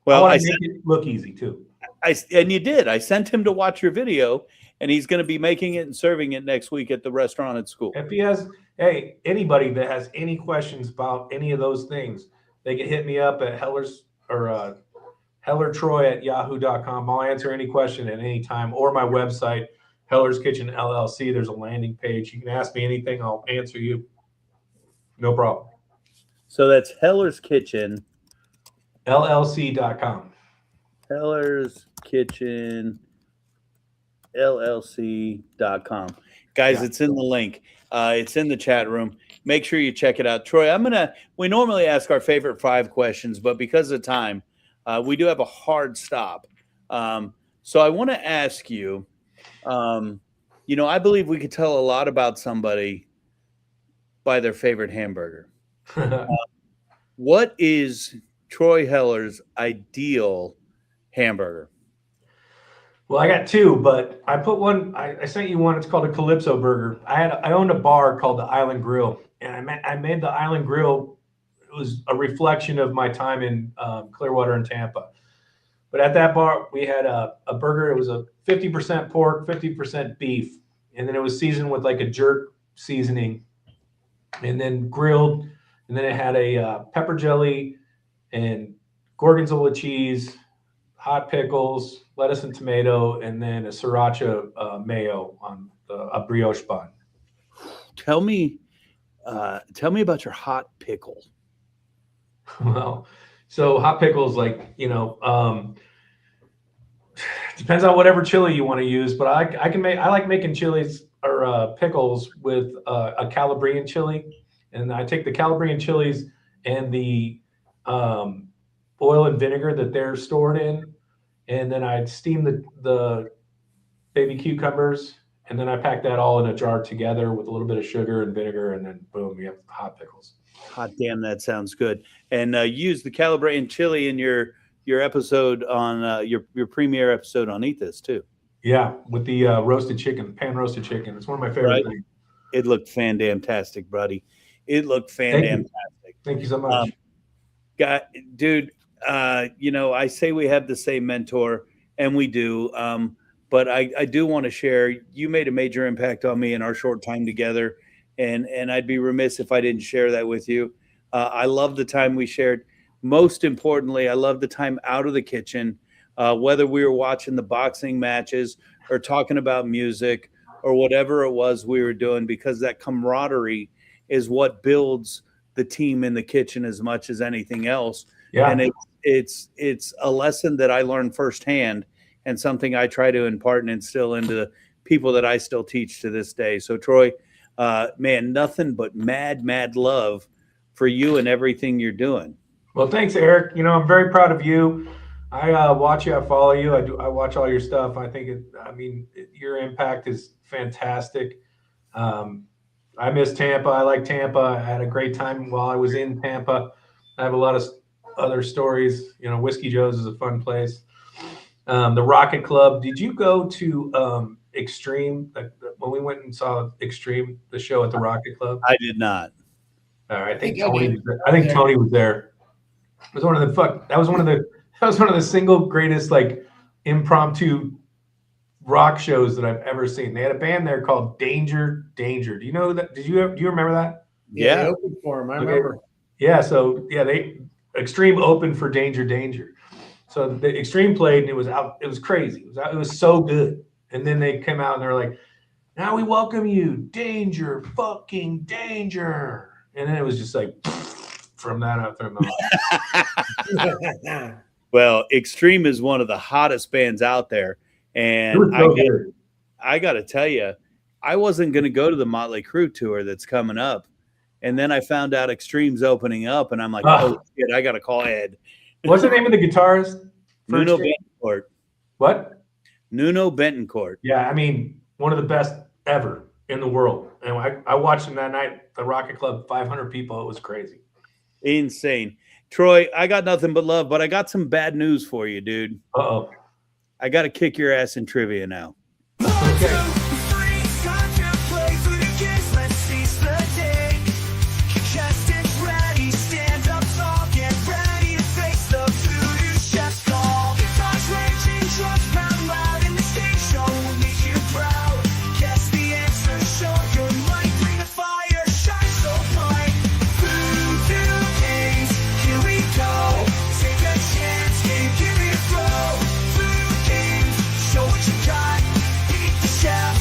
Well, I make it look easy too. And you did. I sent him to watch your video, and he's going to be making it and serving it next week at the restaurant at school. If he has, anybody that has any questions about any of those things, they can hit me up at Heller's or HellerTroy@yahoo.com. I'll answer any question at any time, or my website, Heller's Kitchen LLC. There's a landing page. You can ask me anything. I'll answer you. No problem. So that's Heller's Kitchen. LLC.com. Heller's Kitchen LLC.com. Guys, It's in the link. It's in the chat room. Make sure you check it out. Troy, we normally ask our favorite 5 questions, but because of time, we do have a hard stop. So I want to ask you, I believe we could tell a lot about somebody by their favorite hamburger. What is Troy Heller's ideal hamburger? Well, I got 2, but I put one. I sent you one. It's called a Calypso burger. I owned a bar called the Island Grill, and I made the Island Grill. It was a reflection of my time in Clearwater and Tampa. But at that bar, we had a burger. It was a 50% pork, 50% beef, and then it was seasoned with like a jerk seasoning, and then grilled. And then it had a pepper jelly and gorgonzola cheese, hot pickles, lettuce and tomato, and then a sriracha mayo on a brioche bun. Tell me about your hot pickle. Well, so hot pickles, depends on whatever chili you want to use, but I like making chilies or pickles with a Calabrian chili, and I take the Calabrian chilies and the oil and vinegar that they're stored in, and then I'd steam the baby cucumbers, and then I pack that all in a jar together with a little bit of sugar and vinegar, and then boom, you have hot pickles. Hot damn, that sounds good. And use the Calabrian chili in your episode on your premiere episode on Eat This too. Yeah, with the roasted chicken, pan roasted chicken. It's one of my favorite things. It looked fan-damn-tastic, buddy. It looked fan-damn-tastic. Thank you so much. Dude, I say we have the same mentor, and we do. But I do want to share, you made a major impact on me in our short time together, and I'd be remiss if I didn't share that with you. I love the time we shared. Most importantly, I love the time out of the kitchen, whether we were watching the boxing matches or talking about music or whatever it was we were doing, because that camaraderie is what builds the team in the kitchen as much as anything else. Yeah. And it's a lesson that I learned firsthand, and something I try to impart and instill into the people that I still teach to this day. So Troy, man, nothing but mad love for you and everything you're doing. Well, thanks, Eric. I'm very proud of you. I watch you. I follow you. I watch all your stuff. I think your impact is fantastic. I miss Tampa. I like Tampa. I had a great time while I was in Tampa. I have a lot of other stories. Whiskey Joe's is a fun place. The Rocket Club. Did you go to Extreme when we went and saw Extreme, the show at the Rocket Club? I did not. All right, I think Tony was there. It was one of the single greatest impromptu rock shows that I've ever seen. They had a band there called Danger. Do you know that? Do you remember that? Yeah, they opened for him. I remember. Yeah, so they Extreme opened for Danger. So the Extreme played, and it was crazy. It was so good. And then they came out and they're like, "Now we welcome you, Danger, fucking Danger." And then it was just like from that out there. Well, Extreme is one of the hottest bands out there. And I got to tell you, I wasn't going to go to the Motley Crue tour that's coming up. And then I found out Extreme's opening up, and I'm like, oh shit, I got to call Ed. What's the name of the guitarist? Nuno Betancourt. What? Nuno Betancourt. Yeah, one of the best ever in the world. And I watched him that night, the Rocket Club, 500 people. It was crazy. Insane. Troy, I got nothing but love, but I got some bad news for you, dude. Uh-oh. I got to kick your ass in trivia now. Okay. Show what you got, beat the shell.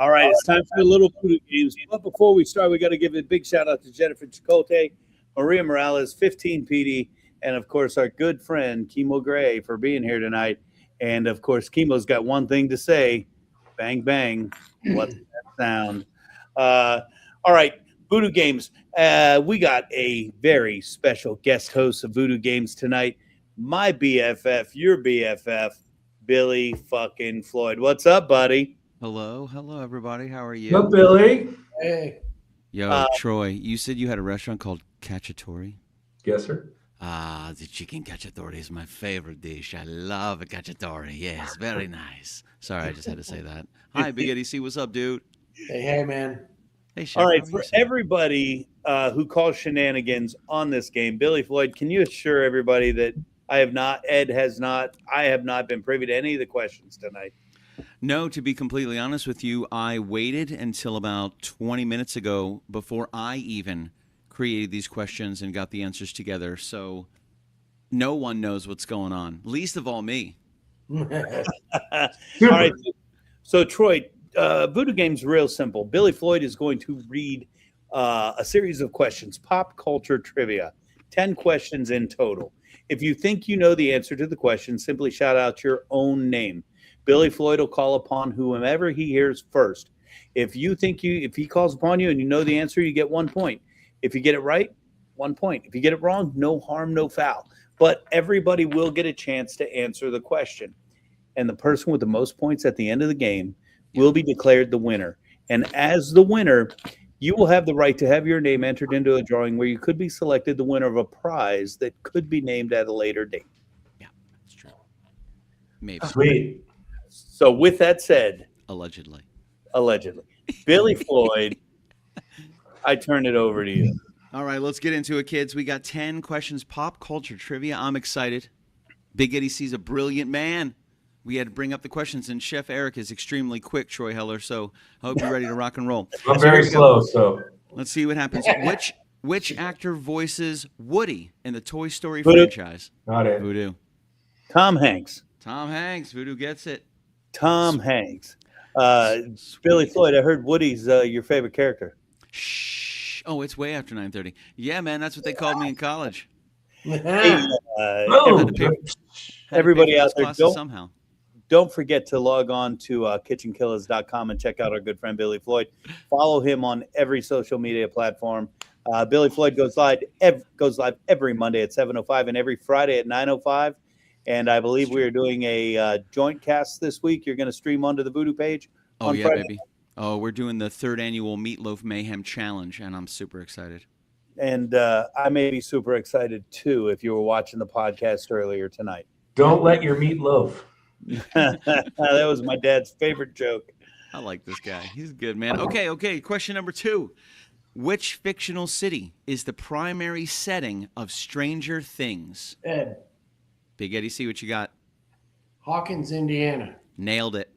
All right, it's time for the little VooDoo Games. But before we start, we got to give a big shout out to Jennifer Chicote, Maria Morales, 15 PD, and of course our good friend Kimo Gray for being here tonight. And of course, Kimo's got one thing to say: bang bang. What's that sound? All right, VooDoo Games. We got a very special guest host of VooDoo Games tonight. My BFF, your BFF, Billy fucking Floyd. What's up, buddy? Hello, everybody. How are you? What's up, Billy? Hey. Yo, Troy, you said you had a restaurant called Cacciatore? Yes, sir. Ah, the chicken cacciatore is my favorite dish. I love a cacciatore. Yes, very nice. Sorry, I just had to say that. Hi, Big Eddie C. What's up, dude? Hey, man. Hey, Chef. All right, for everybody who calls shenanigans on this game, Billy Floyd, can you assure everybody that I have not been privy to any of the questions tonight? No, to be completely honest with you, I waited until about 20 minutes ago before I even created these questions and got the answers together. So no one knows what's going on, least of all me. All right. So, Troy, VooDoo Games real simple. Billy Floyd is going to read a series of questions, pop culture trivia, 10 questions in total. If you think you know the answer to the question, simply shout out your own name. Billy Floyd will call upon whomever he hears first. If he calls upon you and you know the answer, you get 1 point. If you get it right, 1 point. If you get it wrong, no harm, no foul. But everybody will get a chance to answer the question. And the person with the most points at the end of the game will be declared the winner. And as the winner, you will have the right to have your name entered into a drawing where you could be selected the winner of a prize that could be named at a later date. Yeah, that's true. Maybe. Sweet. So with that said, Allegedly, Billy Floyd, I turn it over to you. All right, let's get into it, kids. We got 10 questions, pop culture trivia. I'm excited. Big Eddie C's a brilliant man. We had to bring up the questions, and Chef Erik is extremely quick, Troy Heller, so I hope you're ready to rock and roll. I'm very slow, so. Let's see what happens. Which actor voices Woody in the Toy Story franchise? Not it. VooDoo. Tom Hanks. Tom Hanks. VooDoo gets it. Tom Hanks. Billy Floyd, I heard Woody's your favorite character. Shh. Oh, it's way after 9:30. Yeah, man, that's what they called me in college. Hey, Had to everybody pay for out those there, classes somehow. don't forget to log on to kitchenkillers.com and check out our good friend Billy Floyd. Follow him on every social media platform. Billy Floyd goes live every Monday at 7:05 and every Friday at 9:05. And I believe we are doing a joint cast this week. You're going to stream onto the VooDoo page. Oh, yeah, Friday. baby. Oh, we're doing the 3rd annual Meatloaf Mayhem Challenge, and I'm super excited. And I may be super excited, too, if you were watching the podcast earlier tonight. Don't let your meat loaf. That was my dad's favorite joke. I like this guy. He's good, man. Okay. Question number 2. Which fictional city is the primary setting of Stranger Things? Ed. Big Eddie C, what you got? Hawkins, Indiana. Nailed it.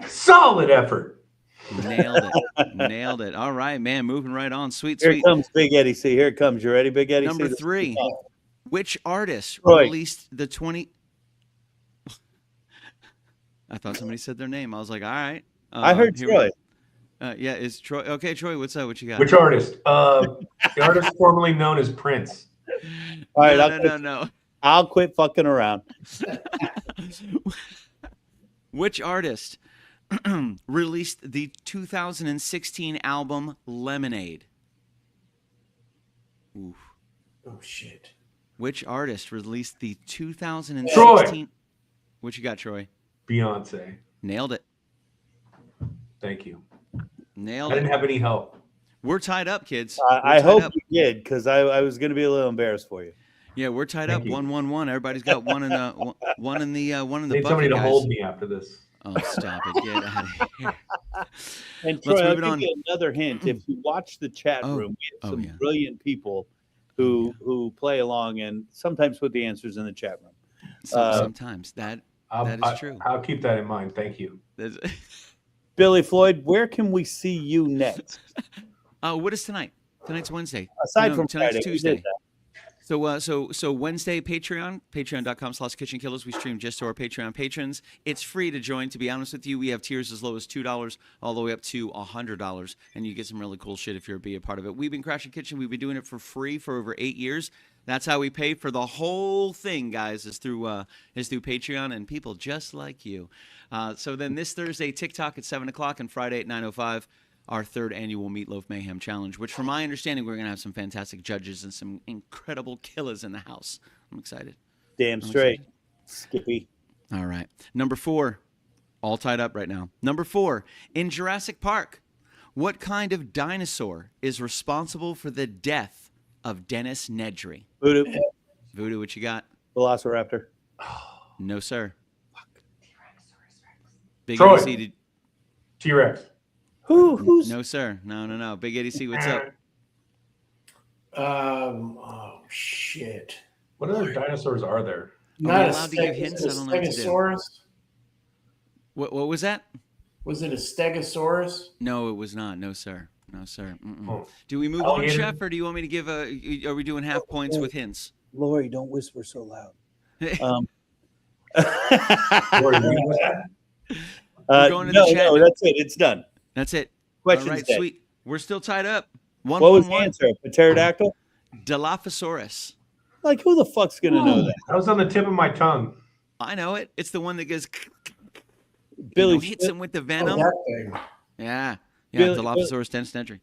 Solid effort. Nailed it. All right, man. Moving right on. Sweet. Here comes Big Eddie C. Here it comes. You ready, Big Eddie C? Number 3. Which artist Troy. released the 20... I thought somebody said their name. I was like, all right. I heard Troy. Yeah, is Troy. Okay, Troy, what's up? What you got? Which artist? The artist formerly known as Prince. All right, No. I'll quit fucking around. Which artist released the 2016 album Lemonade? Oof. Oh, shit. Which artist released the 2016? Troy. What you got, Troy? Beyonce. Nailed it. Thank you. Nailed I it. didn't have any help. We're tied up, kids. I hope you did, because I was going to be a little embarrassed for you. Yeah, we're tied Thank up. you. 1-1-1. Everybody's got one in the Need somebody bucket, to guys. hold me after this. Oh, stop it! Get out of here. And Troy, Let's I'll move it give on. you another hint. If you watch the chat room, we have some brilliant people who play along and sometimes put the answers in the chat room. Sometimes that is true. I'll keep that in mind. Thank you. Billy Floyd, where can we see you next? What is tonight? Tonight's Wednesday. Aside from tonight's Friday, we Tuesday. did that. So Wednesday, patreon.com/kitchenkillers. We stream just to our Patreon patrons. It's free to join. To be honest with you, we have tiers as low as $2 all the way up to $100, and you get some really cool shit if you're be a part of it. We've been Crashing Kitchen. We've been doing it for free for over 8 years. That's how we pay for the whole thing, guys, is through Patreon and people just like you. So then this Thursday, TikTok at 7 o'clock and Friday at 9:05. Our third annual Meatloaf Mayhem Challenge, which from my understanding, we're going to have some fantastic judges and some incredible killers in the house. I'm excited. Damn straight. Skippy. All right. Number 4, all tied up right now. Number 4, in Jurassic Park, what kind of dinosaur is responsible for the death of Dennis Nedry? VooDoo. VooDoo, what you got? Velociraptor. No, sir. Big Troy. ADC. T-Rex. Who's No, sir. No. Big ADC, what's up? Oh shit! What other dinosaurs are there? Are we allowed to give hints? I don't know what to do. Stegosaurus? What was that? Was it a Stegosaurus? No, it was not. No, sir. No, sir. Oh. Do we move on, Alligator? Chef, or do you want me to give are we doing half points with hints? Lori? Don't whisper so loud. Lori, what's that? We're going to the chat. No, that's it. It's done. That's it. Questions All right, dead. sweet. We're still tied up. What was the 1-1. answer? A pterodactyl? Dilophosaurus. Like, who the fuck's gonna know that? That was on the tip of my tongue. I know it. It's the one that goes Billy hits him with the Oh, venom. that thing. Yeah. Billy- Dilophosaurus Dennis Nedry.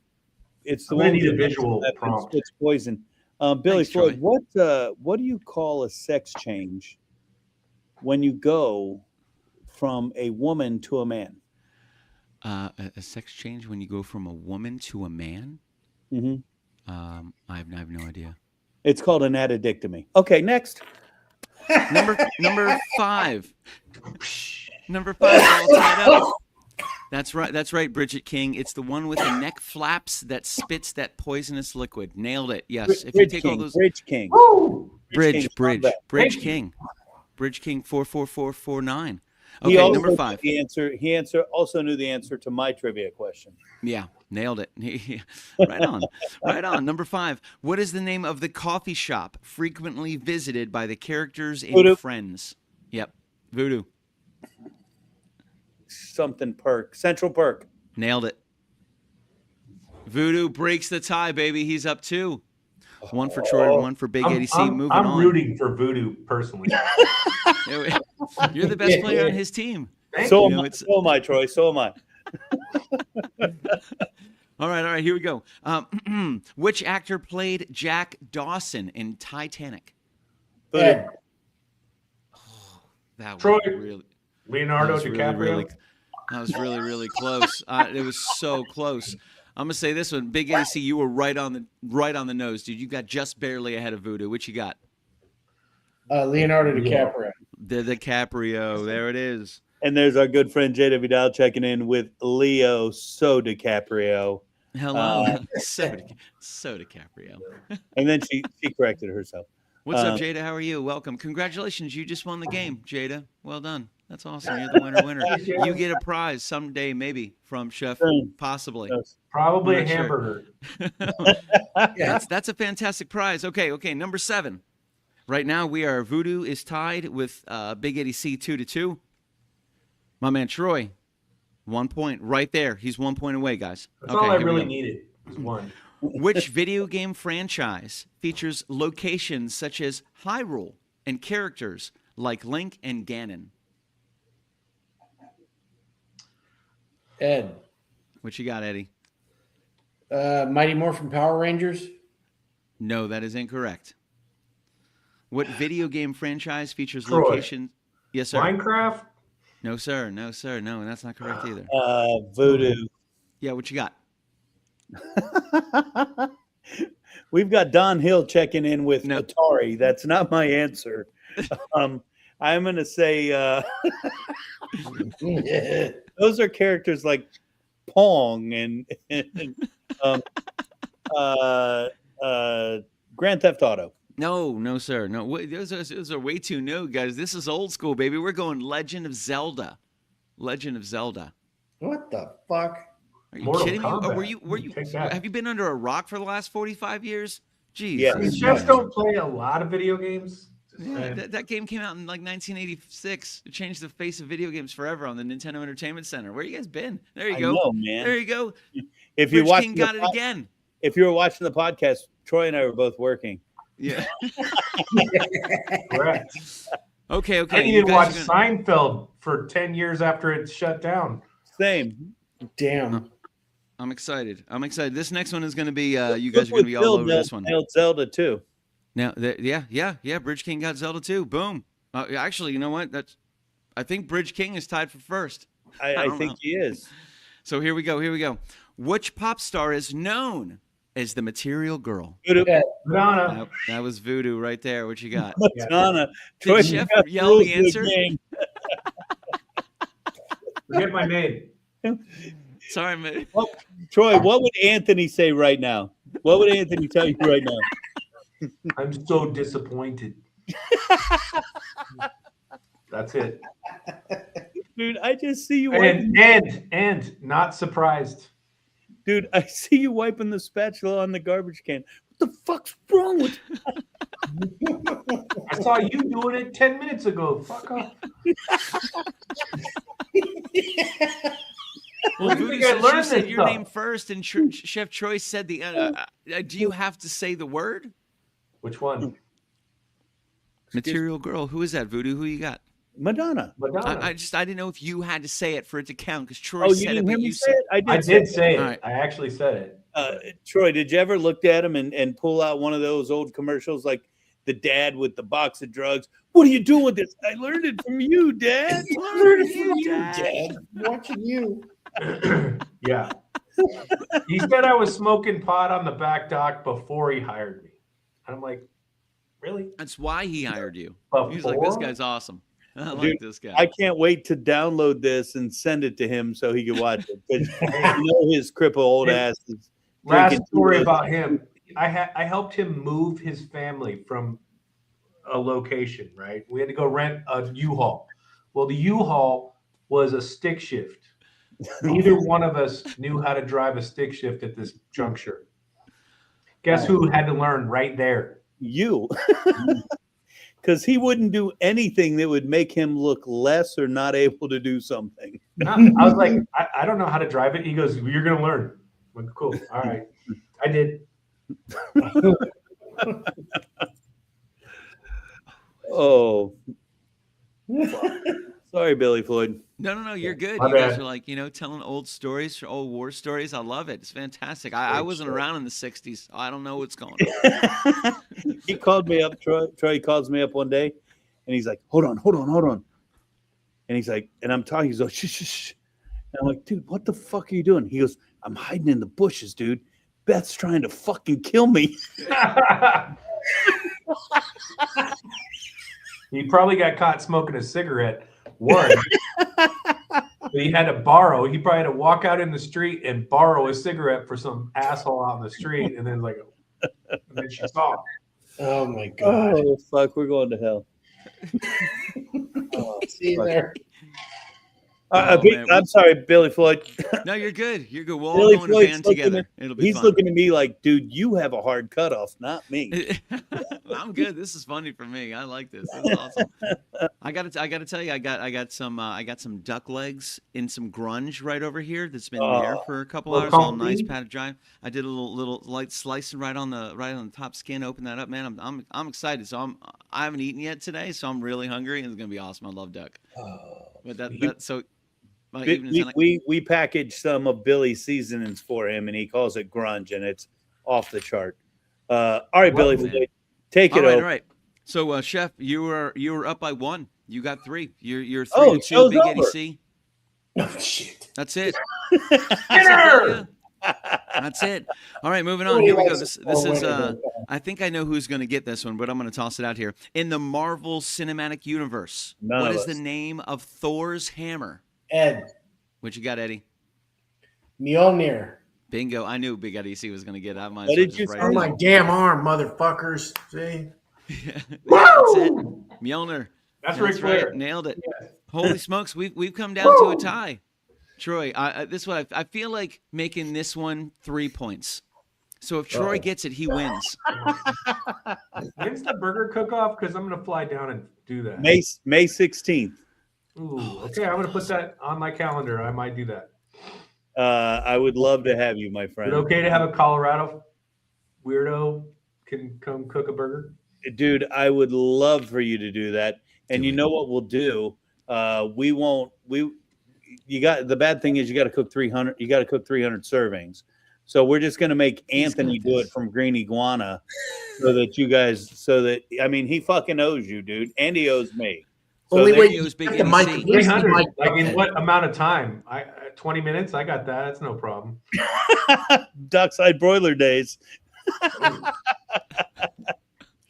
It's the I'm gonna one need a that- visual that prompt. spits poison. Billy Thanks, Floyd, Troy. what do you call a sex change when you go from a woman to a man? A sex change when you go from a woman to a man? Mm-hmm. I have no idea. It's called an addictomy. Okay, next. Number 5. Number 5 all tied up. That's right, Bridget King. It's the one with the neck flaps that spits that poisonous liquid. Nailed it. Yes. If you Bridge take King, all those Bridge King. Bridge combat. King. Bridge King 44449. He Okay, also number knew 5. the answer. He also knew the answer to my trivia question. Yeah, nailed it. Right on. Right on. Number 5. What is the name of the coffee shop frequently visited by the characters in VooDoo. Friends? Yep. VooDoo. Something Perk. Central Perk. Nailed it. VooDoo breaks the tie, baby. He's up 2. 1 for Troy, 1 for Big Eddie C. Moving I'm on. rooting for VooDoo personally. You're the best player on his team. Thank So you. am I, so am I, Troy. So am I. All right, here we go. Which actor played Jack Dawson in Titanic? Ed. That Troy. was really, Leonardo that was DiCaprio. that was really close. It was so close. I'm gonna say this one, Big AC. You were right on the nose, dude. You got just barely ahead of VooDoo. What you got? Leonardo DiCaprio. The DiCaprio. There it is. And there's our good friend Jada Vidal checking in with Leo So DiCaprio. Hello, so DiCaprio. And then she corrected herself. What's up, Jada? How are you? Welcome. Congratulations. You just won the game, Jada. Well done. That's awesome. You're the winner. You get a prize someday, maybe, from Chef, possibly. Probably I'm a not hamburger. That's a fantastic prize. Okay. Number 7. Right now, VooDoo is tied with Big Eddie C 2-2. My man Troy, 1 point right there. He's 1 point away, guys. That's all I here we really go. needed. Was one. Which video game franchise features locations such as Hyrule and characters like Link and Ganon? Ed. What you got, Eddie? Mighty Morphin Power Rangers. No, that is incorrect. What video game franchise features Troy. locations? Yes, sir. Minecraft. No, sir. No, that's not correct either. VooDoo. Yeah, what you got? We've got Don Hill checking in with No. Atari. That's not my answer. I'm going to say those are characters like Pong and Grand Theft Auto. No, sir. No, those are way too new, guys. This is old school, baby. We're going Legend of Zelda. Legend of Zelda. What the fuck? Are you Mortal kidding me? Kombat. Or were you Take that. have you been under a rock for the last 45 years? Jeez. Yeah. I mean, chefs don't play a lot of video games. Yeah, that game came out in like 1986. It changed the face of video games forever on the Nintendo Entertainment Center. Where you guys been? There you I go. know, man. There you go. If you Rich watch King got it again. If you were watching the podcast, Troy and I were both working. Yeah. Correct. Okay. I didn't watch Seinfeld for 10 years after it shut down. Same. Damn. I'm excited. This next one is going to be. You guys are going to be all over this one. Nailed Zelda too. Now, yeah. Bridge King got Zelda too. Boom. Actually, you know what? I think Bridge King is tied for first. I think he is. So here we go. Which pop star is known as the Material Girl? Madonna. That was VooDoo right there. What you got? Madonna. Did Chef yell the answer? Forget my name. Sorry, man. Well, Troy, what would Anthony say right now? What would Anthony tell you right now? I'm so disappointed. That's it. Dude, I just see you And not surprised. Dude, I see you wiping the spatula on the garbage can. What the fuck's wrong with you? I saw you doing it 10 minutes ago. Fuck off. Well, VooDoo said your name first, and Chef Troy said the. Do you have to say the word? Which one? Material Girl. Who is that, VooDoo? Who you got? Madonna. I didn't know if you had to say it for it to count because Troy said it, but you said it. I did say it. Right. I actually said it. Troy, did you ever look at him and pull out one of those old commercials like the dad with the box of drugs? What are you doing with this? I learned it from you, Dad. I learned it from you, Dad. Watching you. Yeah. He said I was smoking pot on the back dock before he hired me. And I'm like, really? That's why he hired you. He's like, this guy's awesome. I like this guy. I can't wait to download this and send it to him so he can watch it. Because his crippled old ass is. Last story about him. I helped him move his family from a location, right? We had to go rent a U-Haul. Well, the U-Haul was a stick shift. Neither one of us knew how to drive a stick shift at this juncture. Guess who had to learn right there? You. Because he wouldn't do anything that would make him look less or not able to do something. I was like, I don't know how to drive it. He goes, well, you're going to learn. I'm like, cool. All right. I did. Oh. Sorry, Billy Floyd. No, you're good. My You guys bad. are like, telling old stories, old war stories. I love it. It's fantastic. I wasn't around in the 60s. I don't know what's going on. He called me up, Troy calls me up one day, and he's like, hold on. And he's like, and I'm talking, he's like, shh. And I'm like, dude, what the fuck are you doing? He goes, I'm hiding in the bushes, dude. Beth's trying to fucking kill me. He probably got caught smoking a cigarette. One. He had to borrow. He probably had to walk out in the street and borrow a cigarette for some asshole out in the street. And then and then she saw him. Oh my god. Oh, fuck, we're going to hell. See you there. Man. I'm sorry, Billy Floyd. No, you're good. You're good. We'll all Billy go in a Floyd's band together. It'll be He's fun. looking at me like, dude, you have a hard cutoff, not me. I'm good. This is funny for me. I like this. This is awesome. I gotta tell you, I got some duck legs in some grunge right over here that's been there for a couple hours. All nice padded dry. I did a little light slicing right on the top skin. Open that up, man. I'm excited. So I haven't eaten yet today, so I'm really hungry, and it's gonna be awesome. I love duck. But that so. We packaged some of Billy's seasonings for him, and he calls it grunge, and it's off the chart. All right, Billy, take it over. All right. So, Chef, you were up by 1. You got 3. You're 3-2. Big Eddie C. Oh shit. That's it. Dinner! That's it. All right, moving on. Here we go. This is. I think I know who's going to get this one, but I'm going to toss it out here. In the Marvel Cinematic Universe, what is the name of Thor's hammer? Ed. What you got, Eddie? Mjolnir. Bingo. I knew Big Eddie C was going to get that. What did you say? On my damn arm, motherfuckers. See? That's it. Mjolnir. That's Ric Flair. Right. Nailed it. Yes. Holy smokes, we've come down to a tie. Troy, this one I feel like making this one 3 points. So if Troy gets it, he wins. When's the burger cook-off? Because I'm going to fly down and do that. May 16th. Ooh, okay, I'm going to put that on my calendar. I might do that. I would love to have you, my friend. Is it okay to have a Colorado weirdo can come cook a burger? Dude, I would love for you to do that. And you know what we'll do? The bad thing is you got to cook 300 servings. So we're just going to make Anthony do it from Green Iguana I mean, he fucking owes you, dude. And he owes me. So Only way he owes Big the mic. 300, like in what amount of time? 20 minutes? I got that. That's no problem. Dockside broiler days.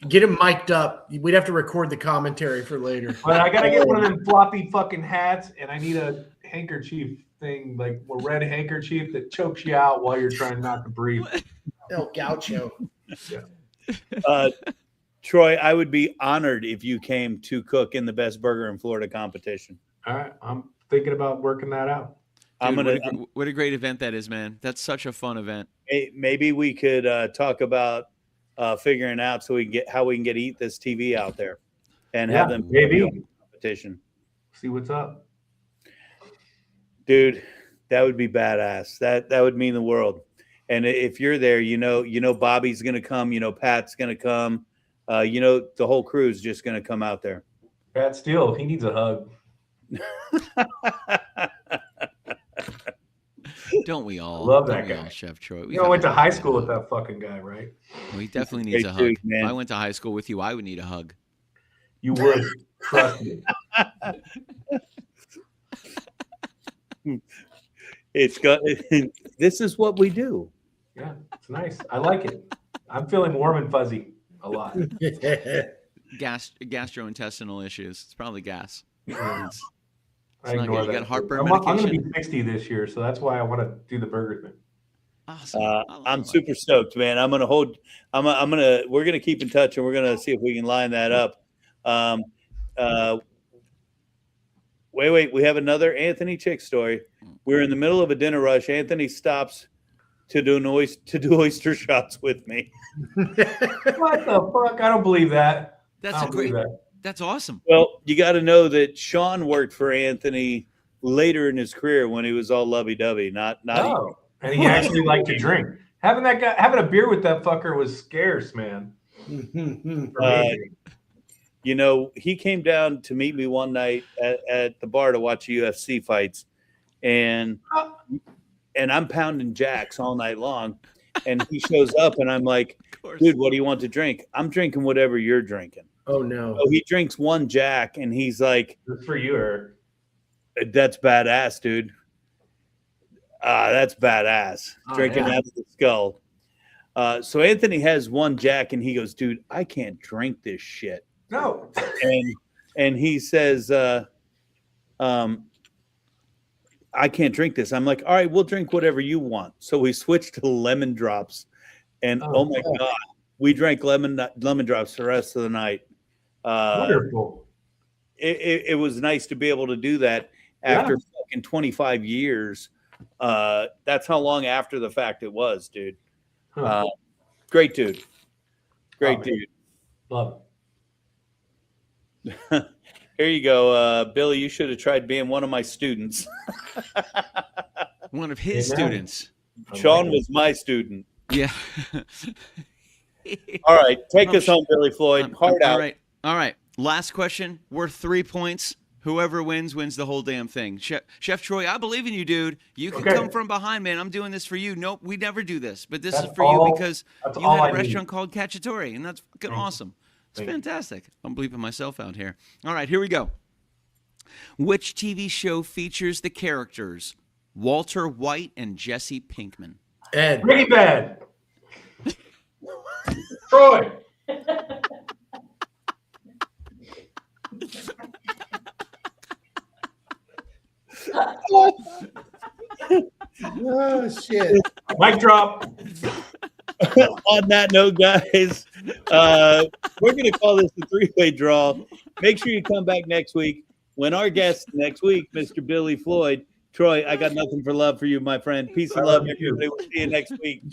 Get him mic'd up. We'd have to record the commentary for later. But I got to get one of them floppy fucking hats, and I need a handkerchief thing, like a red handkerchief that chokes you out while you're trying not to breathe. El Gaucho. Yeah. Troy, I would be honored if you came to cook in the best burger in Florida competition. All right. I'm thinking about working that out. Dude, what a great event that is, man. That's such a fun event. Maybe we could talk about figuring out so we can get how we can get Eat This TV out there and have them competition. See what's up. Dude, that would be badass. That would mean the world. And if you're there, Bobby's going to come, Pat's going to come, the whole crew's just going to come out there. Pat Steele, he needs a hug. Don't we all? Love that guy, Chef Troy. You went to high school with that fucking guy, right? Well, he definitely needs a hug. Dude, if I went to high school with you, I would need a hug. You would. Trust me. This is what we do. Yeah, it's nice. I like it. I'm feeling warm and fuzzy a lot. Gastrointestinal issues. It's probably gas. I ignore that. You got heartburn I'm medication? going to be 60 this year, so that's why I want to do the burger thing. Awesome. I'm super stoked, man. We're going to keep in touch and we're going to see if we can line that up. Wait. We have another Anthony Chick story. We're in the middle of a dinner rush. Anthony stops to do oyster shots with me. What the fuck? I don't believe that. That's awesome. Well, you got to know that Sean worked for Anthony later in his career when he was all lovey-dovey. And he actually liked to drink. Having a beer with that fucker was scarce, man. He came down to meet me one night at the bar to watch UFC fights, and I'm pounding jacks all night long, and he shows up, and I'm like, dude, what do you want to drink? I'm drinking whatever you're drinking. Oh, no. So he drinks one jack, and he's like, good for you, Eric. That's badass, dude. That's badass. Drinking out of the skull. So Anthony has one jack, and he goes, dude, I can't drink this shit. No. And he says, I can't drink this. I'm like, all right, we'll drink whatever you want. So we switched to lemon drops, and oh my God, we drank lemon drops the rest of the night. Wonderful. It was nice to be able to do that after fucking 25 years. That's how long after the fact it was, dude. Great dude. Dude. Love it. Here you go. Billy, you should have tried being one of my students. One of his students. Sean was my student. Yeah. All right. Take us home, Billy Floyd. Hard out. All right. Last question. Worth 3 points. Whoever wins the whole damn thing. Chef Troy, I believe in you, dude. You can come from behind, man. I'm doing this for you. Nope, we never do this. But this is for you because you had a restaurant called Cacciatore, and that's fucking awesome. It's fantastic. I'm bleeping myself out here. All right, here we go. Which TV show features the characters Walter White and Jesse Pinkman? Ed. Pretty bad. Troy. Oh, shit. Mic drop. On that note, guys, we're going to call this a three-way draw. Make sure you come back next week when our guest next week, Mr. Billy Floyd. Troy, I got nothing for love for you, my friend. Peace and love, everybody. We'll see you next week.